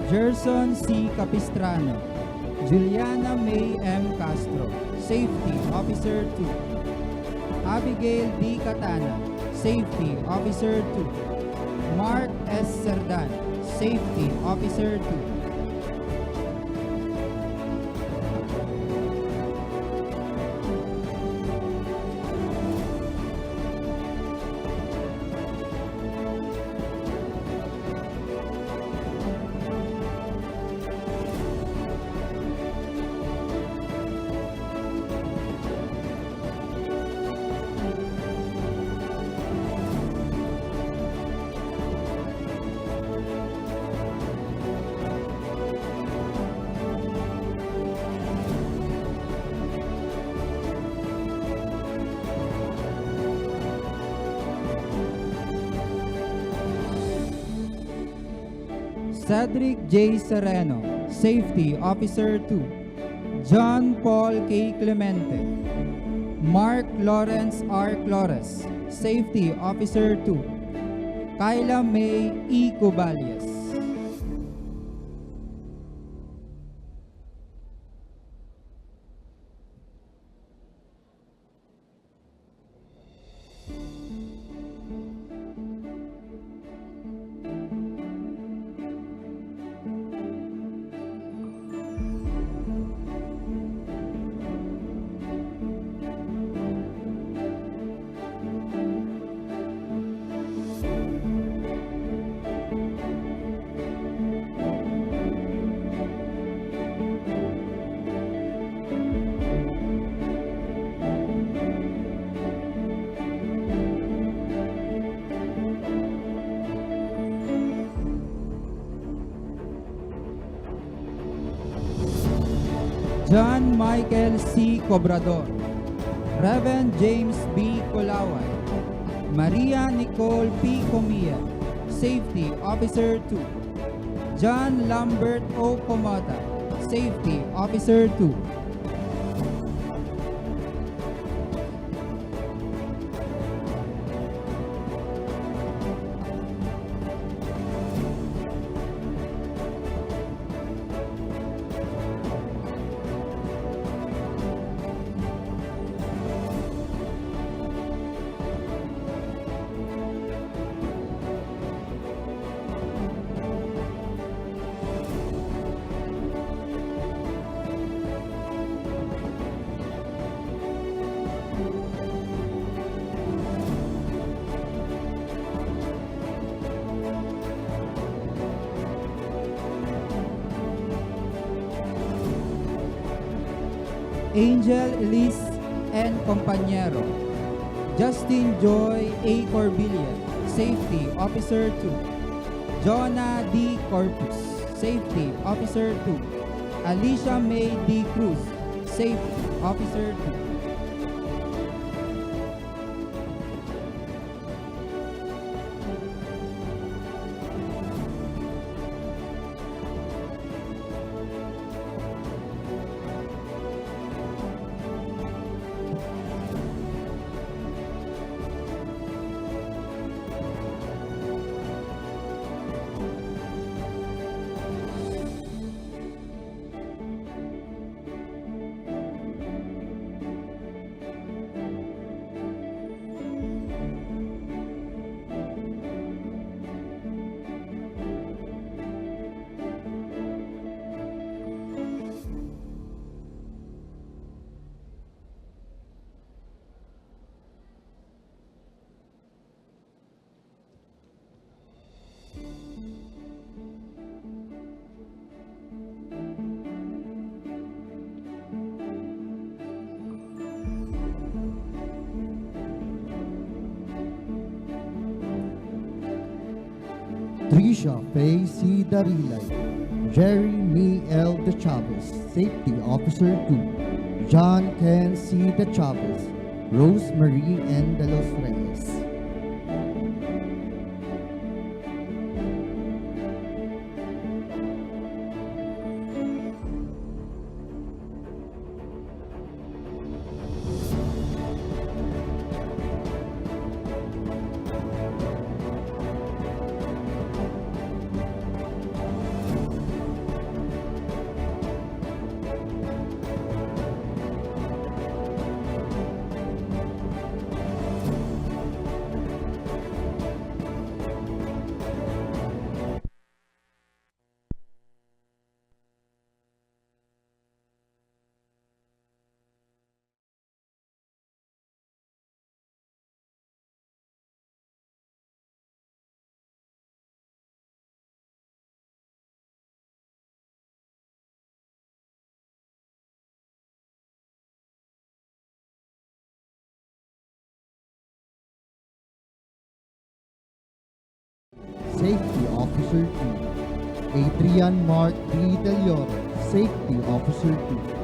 Speaker 10: Gerson C. Capistrano. Juliana May M. Castro, Safety Officer 2. Abigail D. Catana, Safety Officer 2. Mark S. Serdan, Safety Officer 2. Cedric J. Sereno, Safety Officer 2. John Paul K. Clemente. Mark Lawrence R. Flores, Safety Officer 2. Kyla May E. Cubalias. John Michael C. Cobrador. Reverend James B. Colaway. Maria Nicole P. Comia, Safety Officer 2. John Lambert O. Comota, Safety Officer 2. Angel Elise N. Compañero. Justin Joy A. Corbillion, Safety Officer 2. Jonah D. Corpus, Safety Officer 2. Alicia May D. Cruz, Safety Officer 2.
Speaker 16: 𝗪𝗱 𝗪𝗱 𝗪𝗚 Safety Officer 2, John Ken C. de Chavez, Rosemary N. de los Reyes. Safety Officer 2, Adrian Mark D. Del Oro, Safety Officer 2.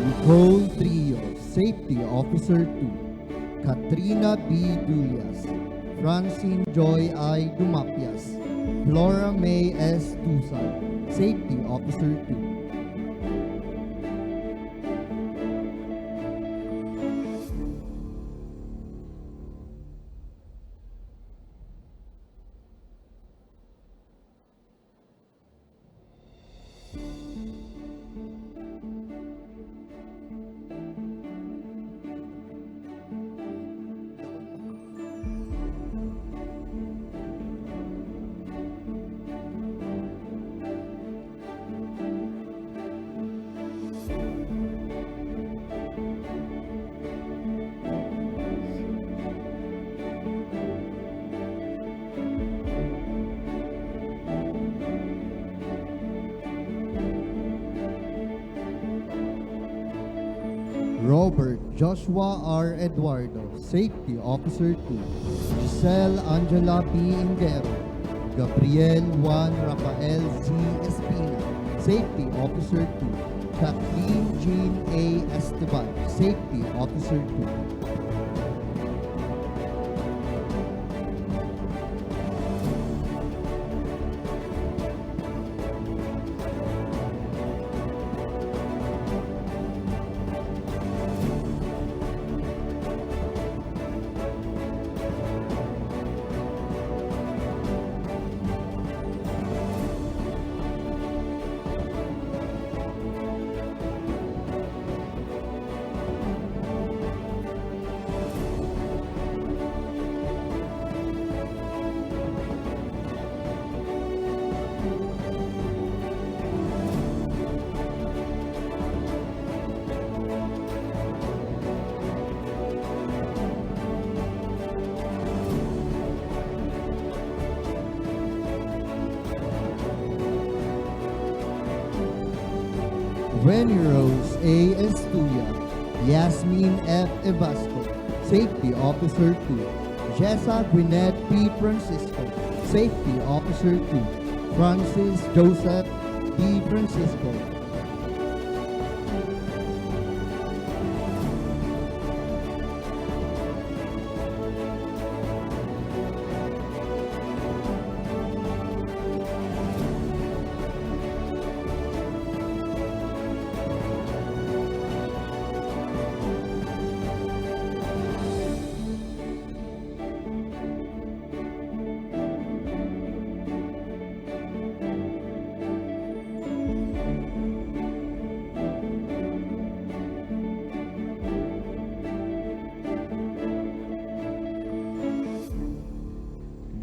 Speaker 16: Nicole Trillo, Safety Officer 2, Katrina B. Dulias, Francine Joy I. Dumapias, Flora May S. Tusan, Safety Officer 2. Robert Joshua R. Eduardo, Safety Officer 2, Giselle Angela P. Ingero, Gabriel Juan Rafael C. Espina, Safety Officer 2, Kathleen Jean A. Esteban, Safety Officer 2. Wenny Rose A. Estuya, Yasmin F. Evasco, Safety Officer 2, Jessa Gwyneth P. Francisco, Safety Officer 2, Francis Joseph D. Francisco.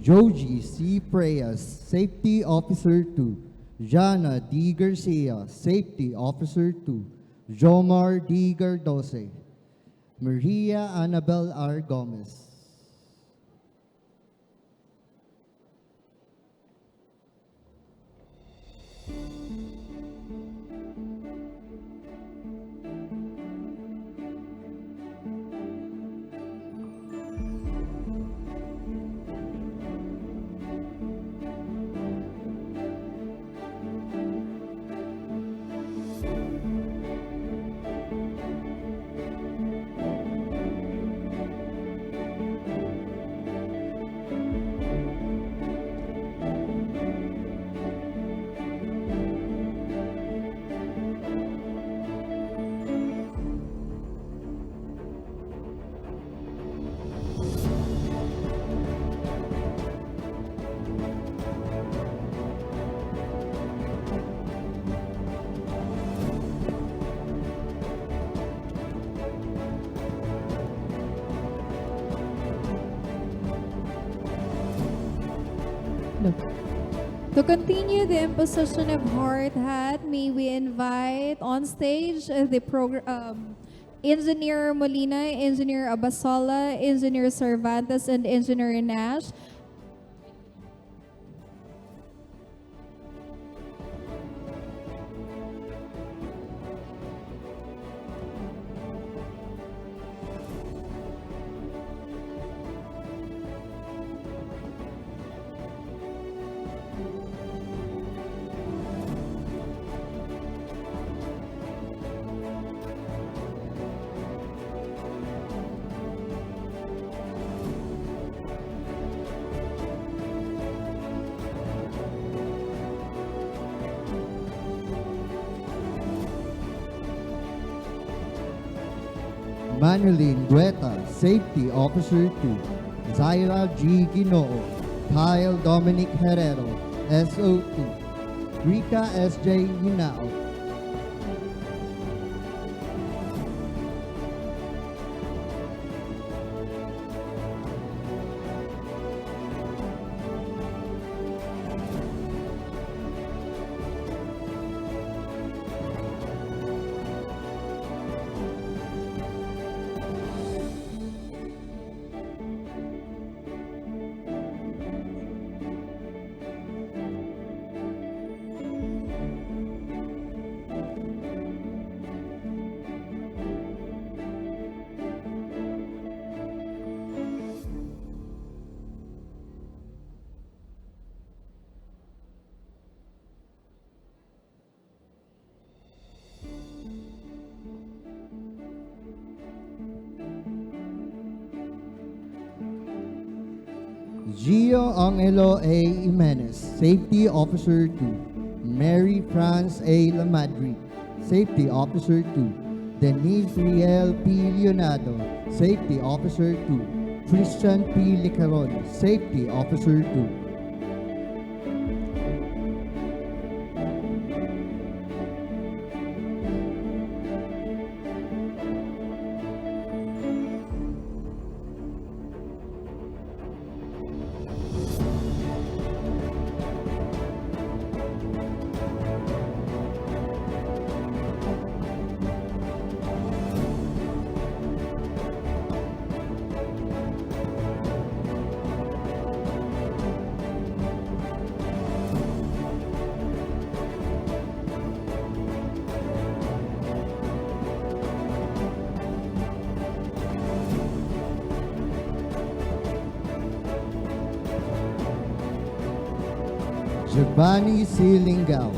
Speaker 16: 𝗤𝗍_𝐶 Safety Officer 2, Jana D. Garcia, Safety Officer 2, Jomar D. Gardose, Maria Annabel R. Gomez.
Speaker 1: To continue the imposition of hard hat, may we invite on stage Engineer Molina, Engineer Abasola, Engineer Cervantes, and Engineer Nash.
Speaker 16: Manolin Gueta, Safety Officer 2, Zaira G. Ginoo, Kyle Dominic Herrero, SO2, Rika S.J. Hinao, Angelo A. Jimenez, Safety Officer 2, Mary France A. Lamadrid, Safety Officer 2, Denise Riel P. Leonardo, Safety Officer 2, Christian P. Licaron, Safety Officer 2. Giovanni C. Lingao,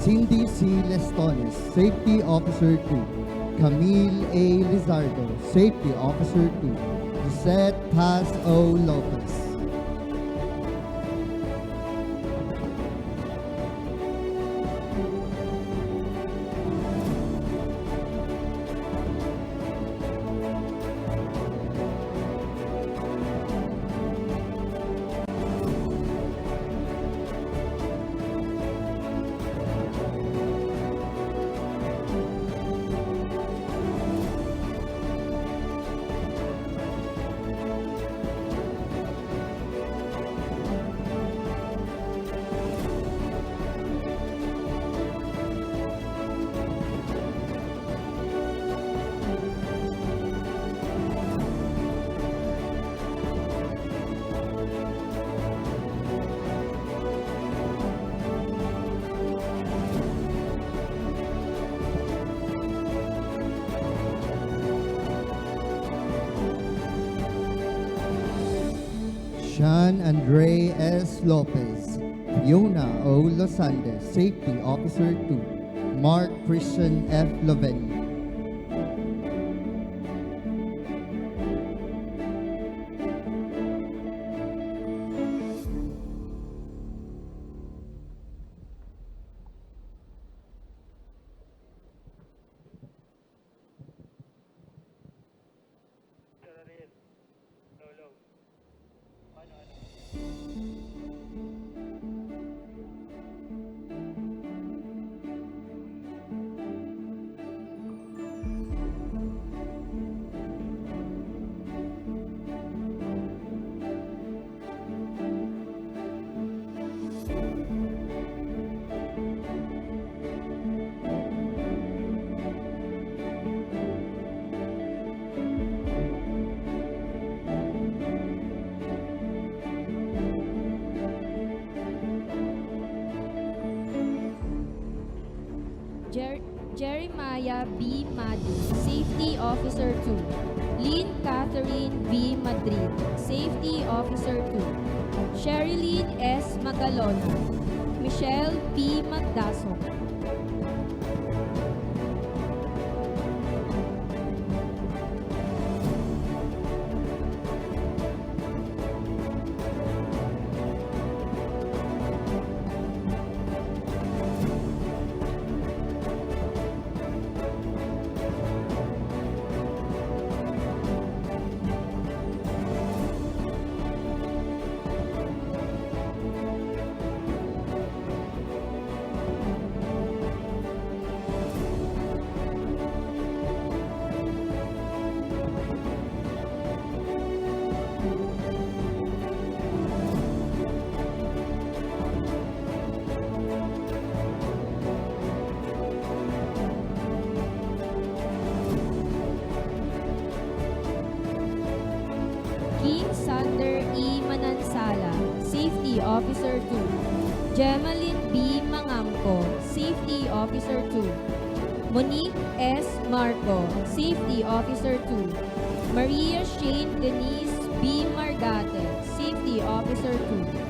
Speaker 16: Cindy C. Lestones, Safety Officer 2, Camille A. Lizardo, Safety Officer 2, Lisette Paz O. Lopez. Sean Andre S. Lopez, Fiona O. Losande, Safety Officer 2, Mark Christian F. Loveni.
Speaker 5: Jeremiah B. Madi, Safety Officer 2. Lynn Catherine B. Madrid, Safety Officer 2. Sherilyn S. Magalona. Michelle P. Magdasong. Sander E. Manansala, Safety Officer 2. Gemalyn B. Mangamco, Safety Officer 2. Monique S. Marco, Safety Officer 2. Maria Shane Denise B. Margate, Safety Officer 2.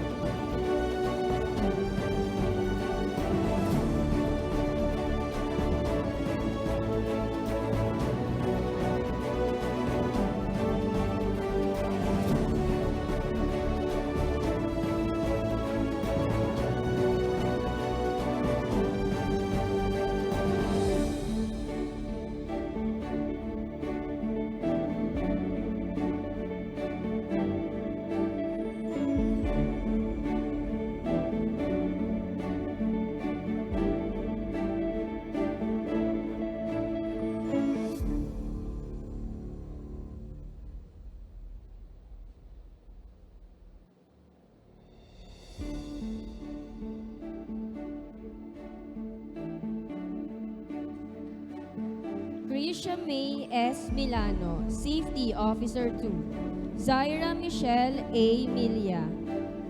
Speaker 5: Krisha May S. Milano, Safety Officer 2. Zaira Michelle A. Milia.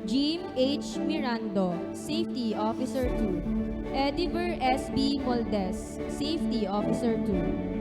Speaker 5: Jim H. Mirando, Safety Officer 2. Ediver S. B. Moldes, Safety Officer 2.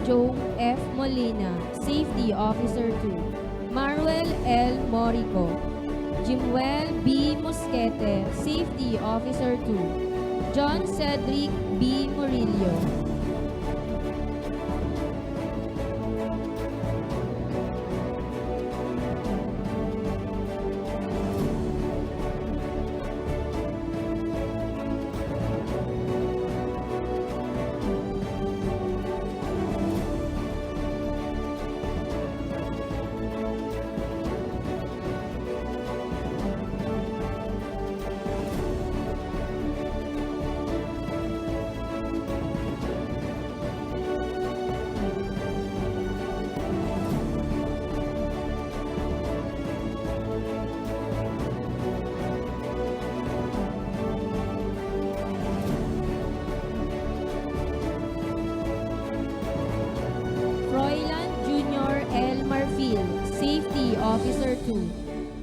Speaker 5: Joe F. Molina, Safety Officer 2. Marwell L. Morico. Jimwell B. Mosquete, Safety Officer 2. John Cedric B. Murillo. Officer 2,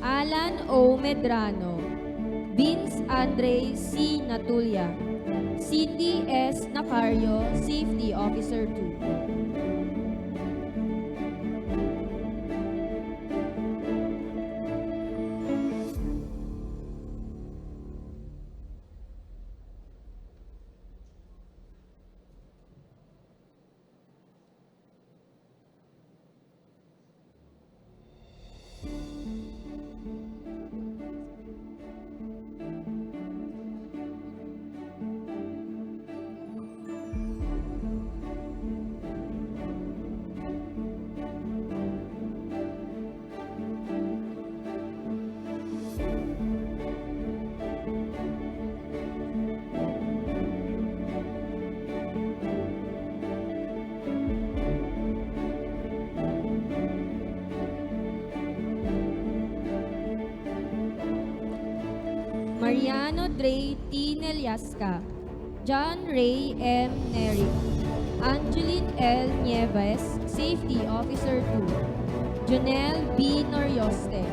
Speaker 5: Alan O. Medrano, Vince Andre C. Natulya, Cindy S. Nacario, Safety Officer 2. Mariano Dre T. Neliasca, John Ray M. Neri, Angeline L. Nieves, Safety Officer 2, Jonel B. Norioste.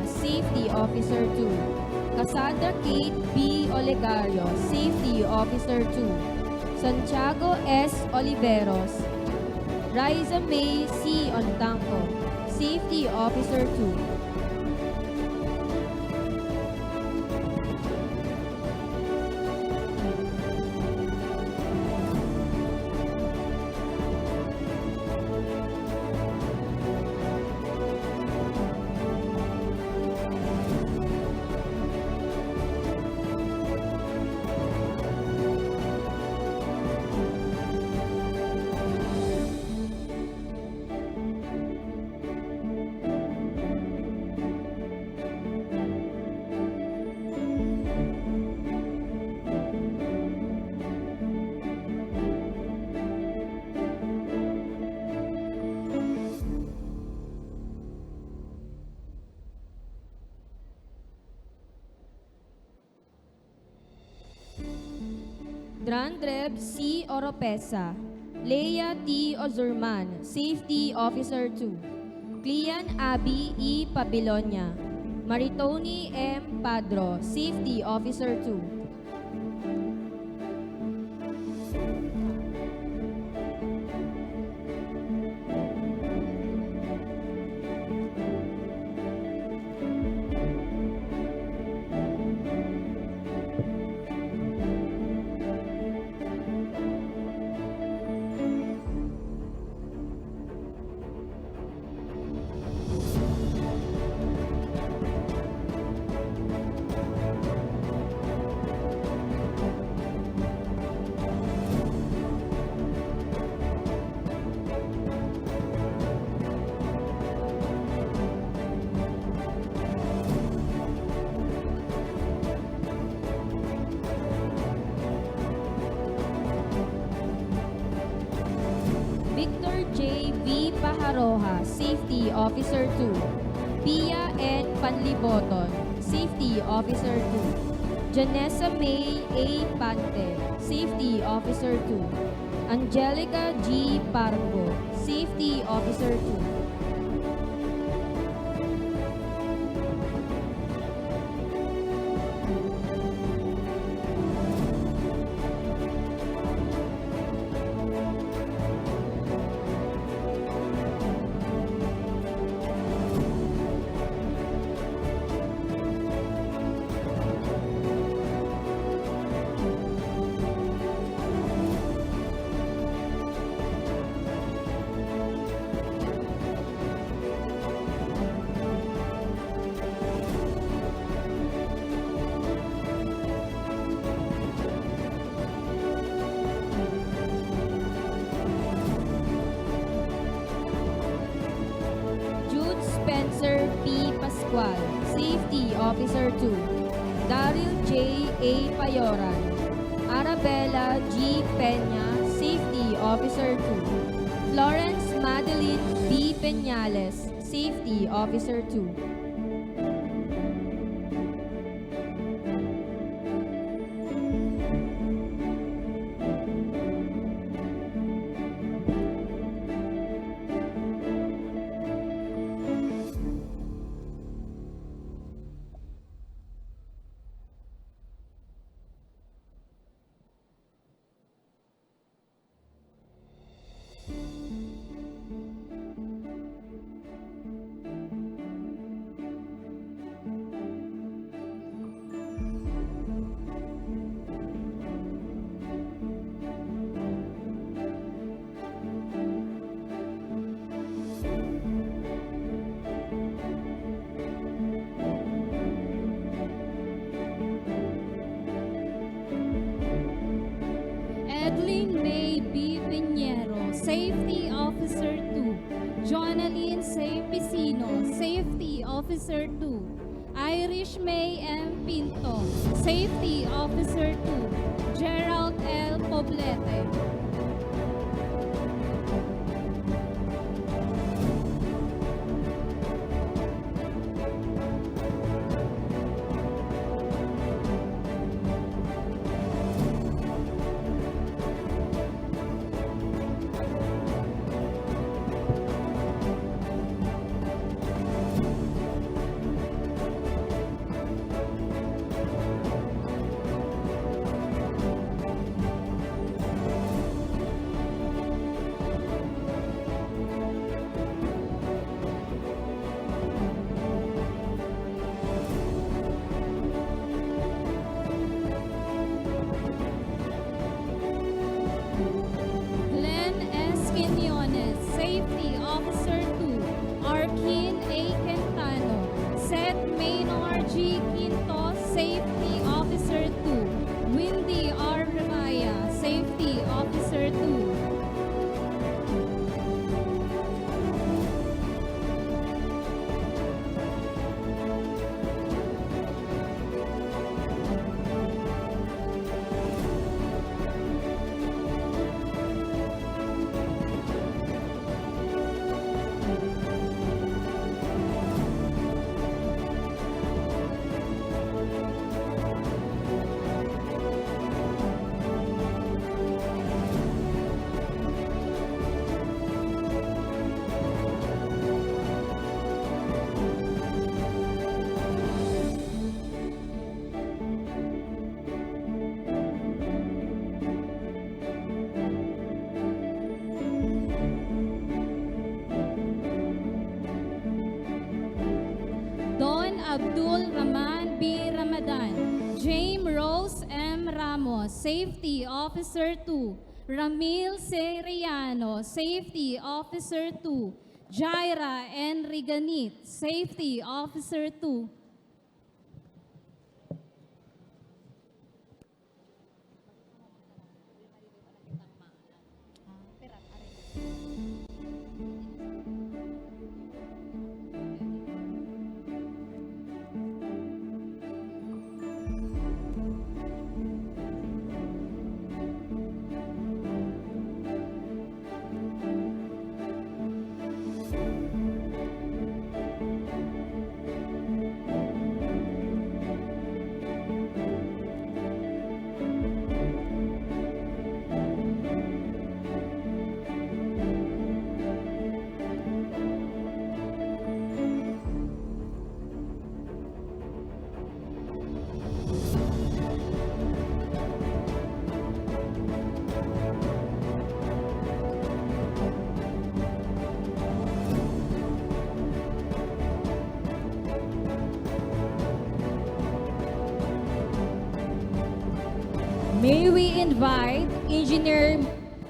Speaker 5: Safety Officer 2, Cassandra Kate B. Olegario, Safety Officer 2, Santiago S. Oliveros, Riza May C. Ontanco, Safety Officer 2. Drandreb C. Oropesa, Leia T. Ozurman, Safety Officer 2, Clean Abby E. Pabilonia, Maritoni M. Padro, Safety Officer 2. Victor J. V. Pajaroja, Safety Officer 2, Pia N. Panliboton, Safety Officer 2, Janessa May A. Pante, Safety Officer 2, Angelica G. Pargo, Safety Officer 2. Officer 2, Daryl J. A. Payoran, Arabella G. Peña, Safety Officer 2, Florence Madeline B. Peñales, Safety Officer 2.
Speaker 14: Edlin May B. Piñero, Safety Officer 2. Jonaline C. Pisino, Safety Officer 2. Irish May M. Pinto, Safety Officer 2. Gerald L. Poblete. Glenn S. Quinones, Safety Officer 2. Arkin A. Quintano, Seth Maynor G. Quinto, Safety Officer 2. Windy R. Raya, Safety Officer 2. Don Abdul Rahman B. Ramadan, James Rose M. Ramos, Safety Officer 2. Ramil Seriano, Safety Officer 2. Jaira N. Riganit, Safety Officer 2. May we invite Engineer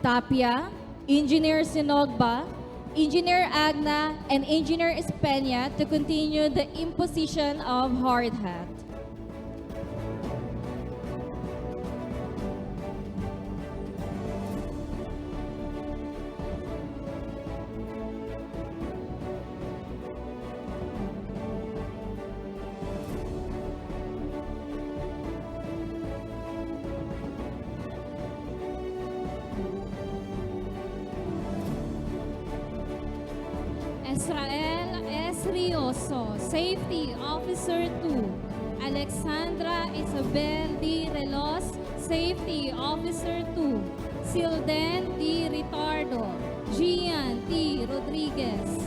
Speaker 14: Tapia, Engineer Sinogba, Engineer Agna, and Engineer Espena to continue the imposition of hard hat. Brioso, Safety Officer 2. Alexandra Isabel D. Relos, Safety Officer 2. Silden D. Ritardo, Gian T. Rodriguez.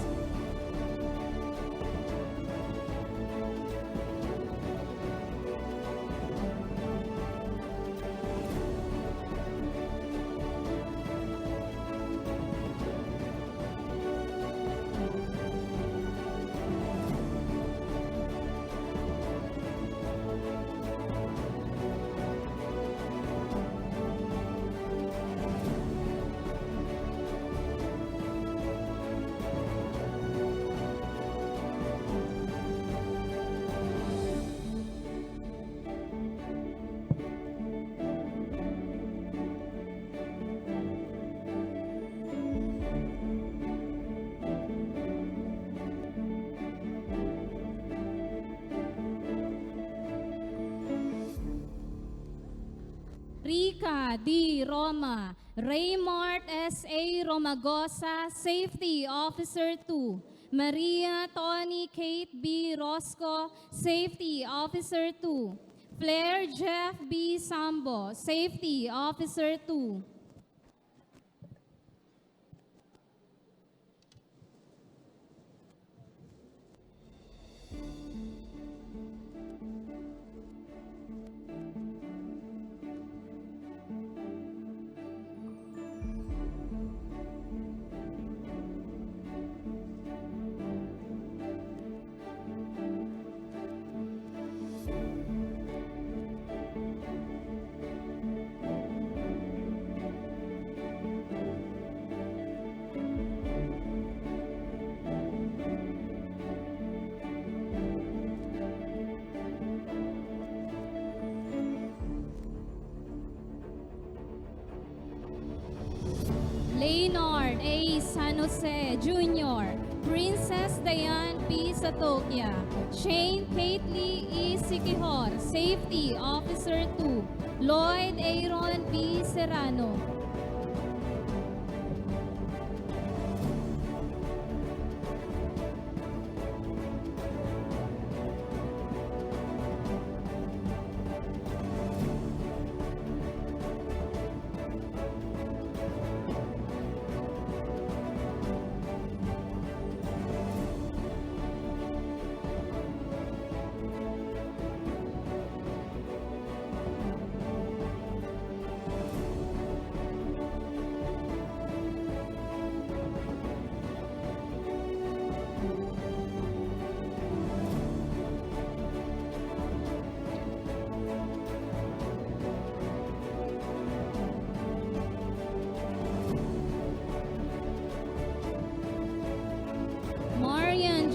Speaker 14: Rica D. Roma, Raymart S.A. Romagosa, Safety Officer 2. Maria Tony Kate B. Rosco, Safety Officer 2. Flair Jeff B. Sambo, Safety Officer 2. Leonard A. San Jose Jr., Princess Diane P. Satokia, Shane Kately E. Sikihor, Safety Officer 2, Lloyd Aaron B. Serrano.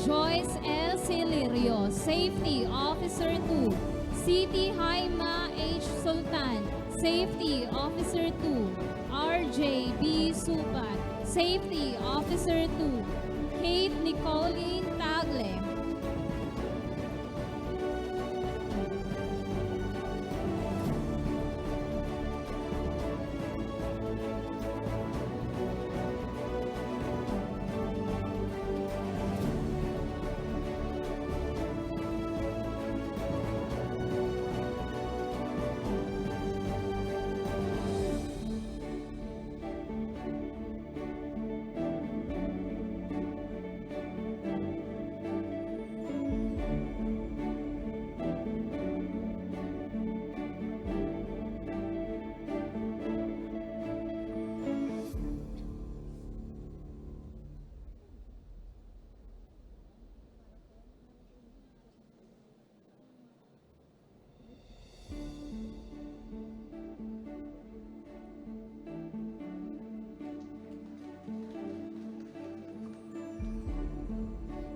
Speaker 14: Joyce L. Celerio, Safety Officer 2. 𝗐𝗵𝗱 H. Sultan, Safety Officer 2. RJ B. Supat, Safety Officer 2. Kate Nicolene Tagle.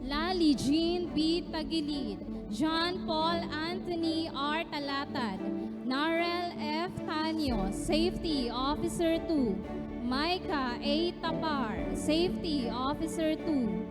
Speaker 14: Lali Jean B. Tagilid, John Paul Anthony R. Talatad, Narel F. Tanyo, Safety Officer 2. Micah A. Tapar, Safety Officer 2.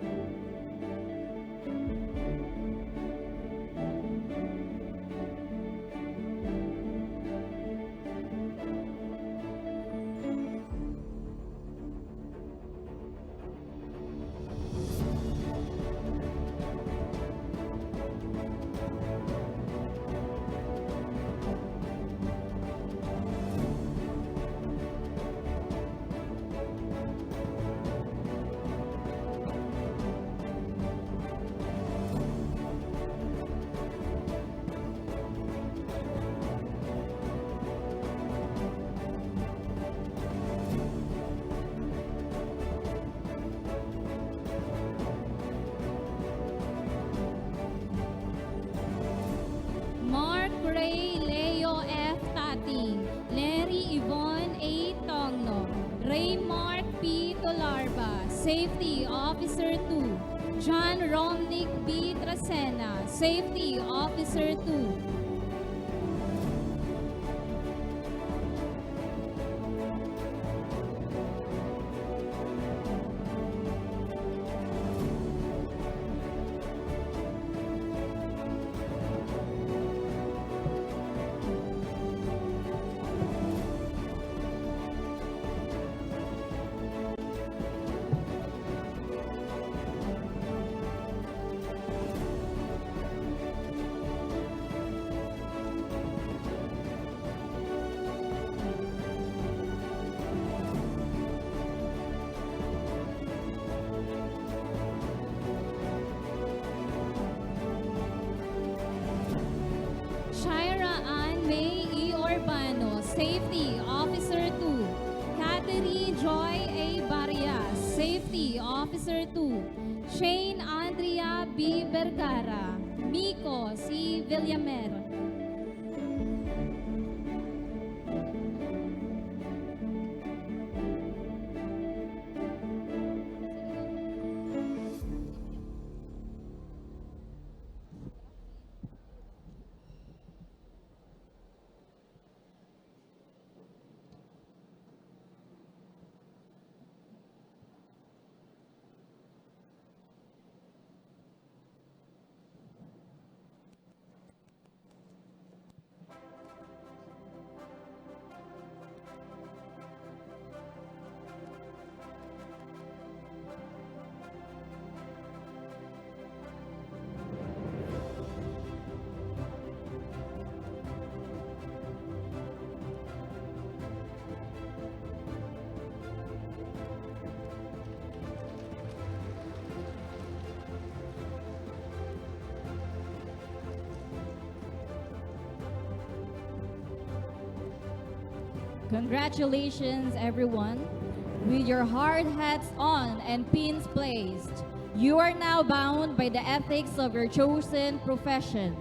Speaker 14: Officer 2. John Romnick B. Trasena, Safety Officer 2. Shaira Ann May E. Urbano, Safety Officer 2. Catherine Joy A. Barrias, Safety Officer 2. Shane Andrea B. Vergara. Miko C. Villamer. Congratulations, everyone. With your hard hats on and pins placed, you are now bound by the ethics of your chosen profession.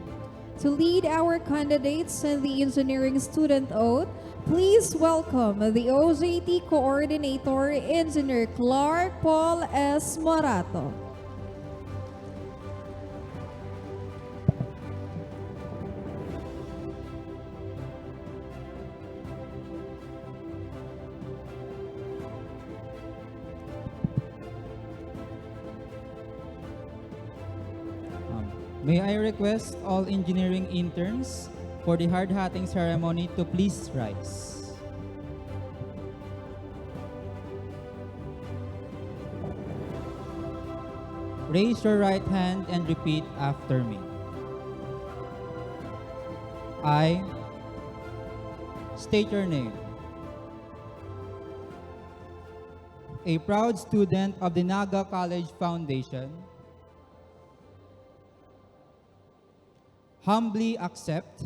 Speaker 1: To lead our candidates in the engineering student oath, please welcome the OJT Coordinator, Engineer Clark Paul S. Morato.
Speaker 10: May I request all engineering interns for the hard-hatting ceremony to please rise. Raise your right hand and repeat after me. I state your name. A proud student of the Naga College Foundation, humbly accept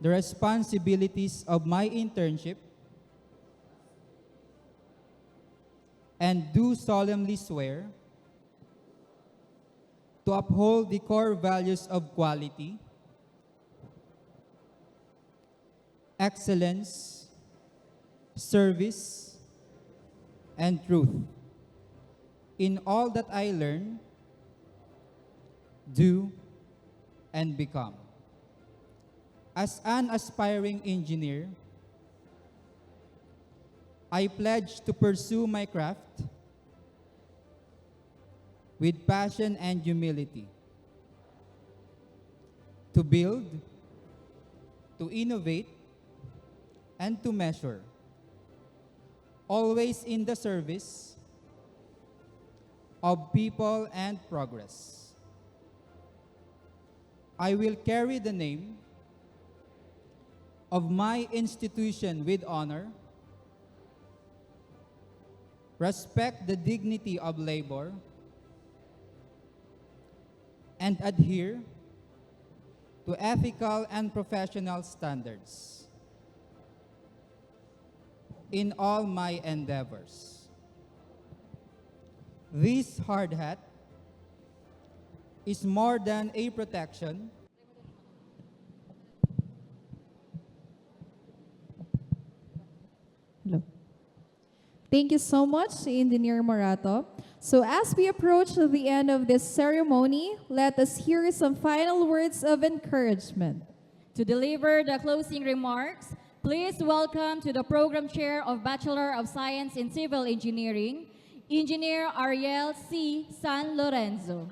Speaker 10: the responsibilities of my internship and do solemnly swear to uphold the core values of quality, excellence, service, and truth in all that I learn, do, and become. As an aspiring engineer, I pledge to pursue my craft with passion and humility, to build, to innovate, and to measure, always in the service of people and progress. I will carry the name of my institution with honor, respect the dignity of labor, and adhere to ethical and professional standards in all my endeavors. This hard hat is more than a protection.
Speaker 1: Hello. Thank you so much, Engineer Morato. So as we approach the end of this ceremony, let us hear some final words of encouragement.
Speaker 5: To deliver the closing remarks, please welcome to the Program Chair of Bachelor of Science in Civil Engineering, Engineer Ariel C. San Lorenzo.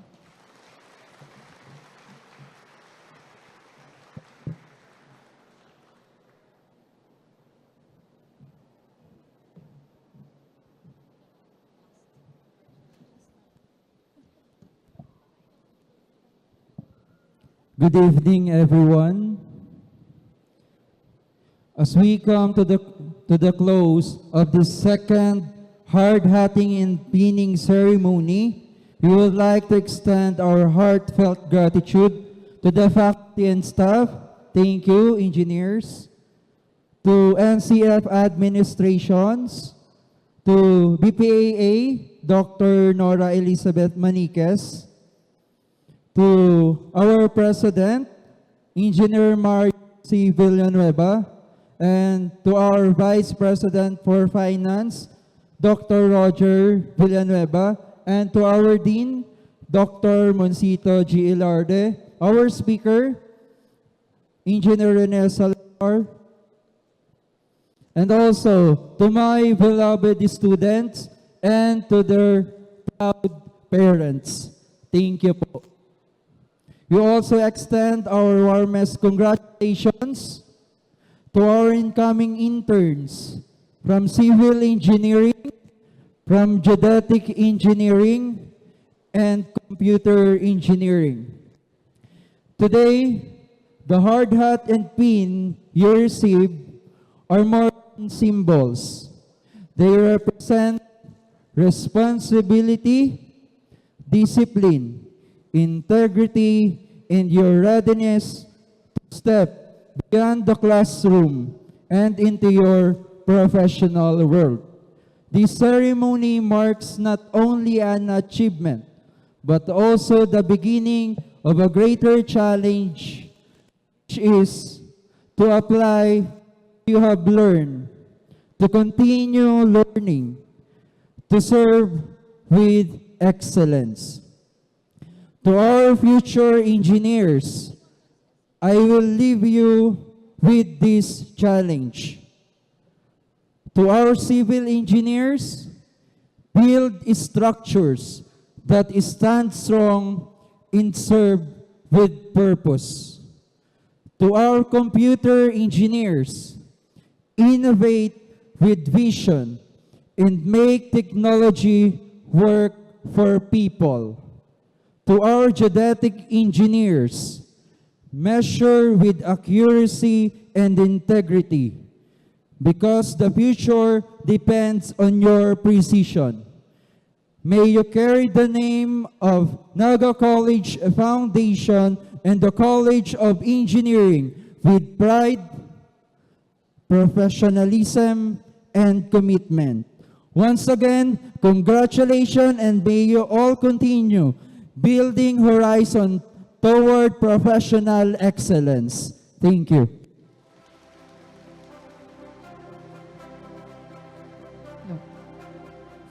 Speaker 10: Good evening, everyone. As we come to the close of the second hard-hatting and pinning ceremony, we would like to extend our heartfelt gratitude to the faculty and staff. Thank you, engineers. To NCF administrations, to BPAA, Dr. Nora Elizabeth Maniquez, to our President, Engineer Mario C. Villanueva, and to our Vice President for Finance, Dr. Roger Villanueva, and to our Dean, Dr. Monsito G. Ilarde, our Speaker, Engineer Rene Salazar, and also to my beloved students and to their proud parents. Thank you po. We also extend our warmest congratulations to our incoming interns from Civil Engineering, from Geodetic Engineering, and Computer Engineering. Today, the hard hat and pin you receive are more than symbols. They represent responsibility, discipline, integrity, and your readiness to step beyond the classroom and into your professional world. This ceremony marks not only an achievement, but also the beginning of a greater challenge, which is to apply what you have learned, to continue learning, to serve with excellence. To our future engineers, I will leave you with this challenge. To our civil engineers, build structures that stand strong and serve with purpose. To our computer engineers, innovate with vision and make technology work for people. To our geodetic engineers, measure with accuracy and integrity, because the future depends on your precision. May you carry the name of Naga College Foundation and the College of Engineering with pride, professionalism, and commitment. Once again, congratulations, and may you all continue building horizon toward professional excellence. Thank you.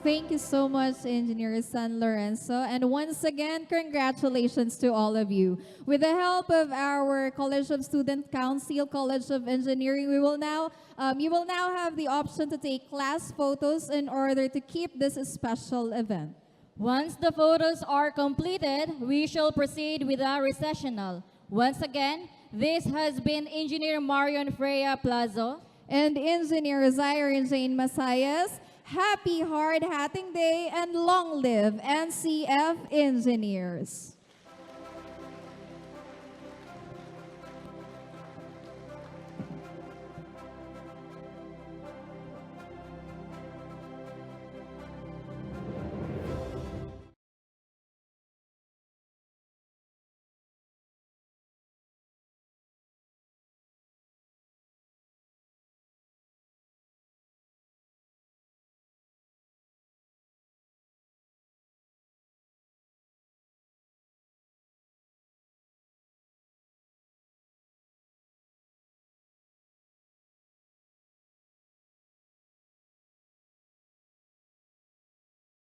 Speaker 1: Thank you so much, Engineer San Lorenzo. And once again, congratulations to all of you. With the help of our College of Student Council, College of Engineering, you will now have the option to take class photos in order to keep this special event.
Speaker 5: Once the photos are completed, we shall proceed with our recessional. Once again, this has been Engineer Marion Freya Plazo
Speaker 1: and Engineer Zyron Jane Masayas. Happy Hard Hatting Day and long live NCF engineers.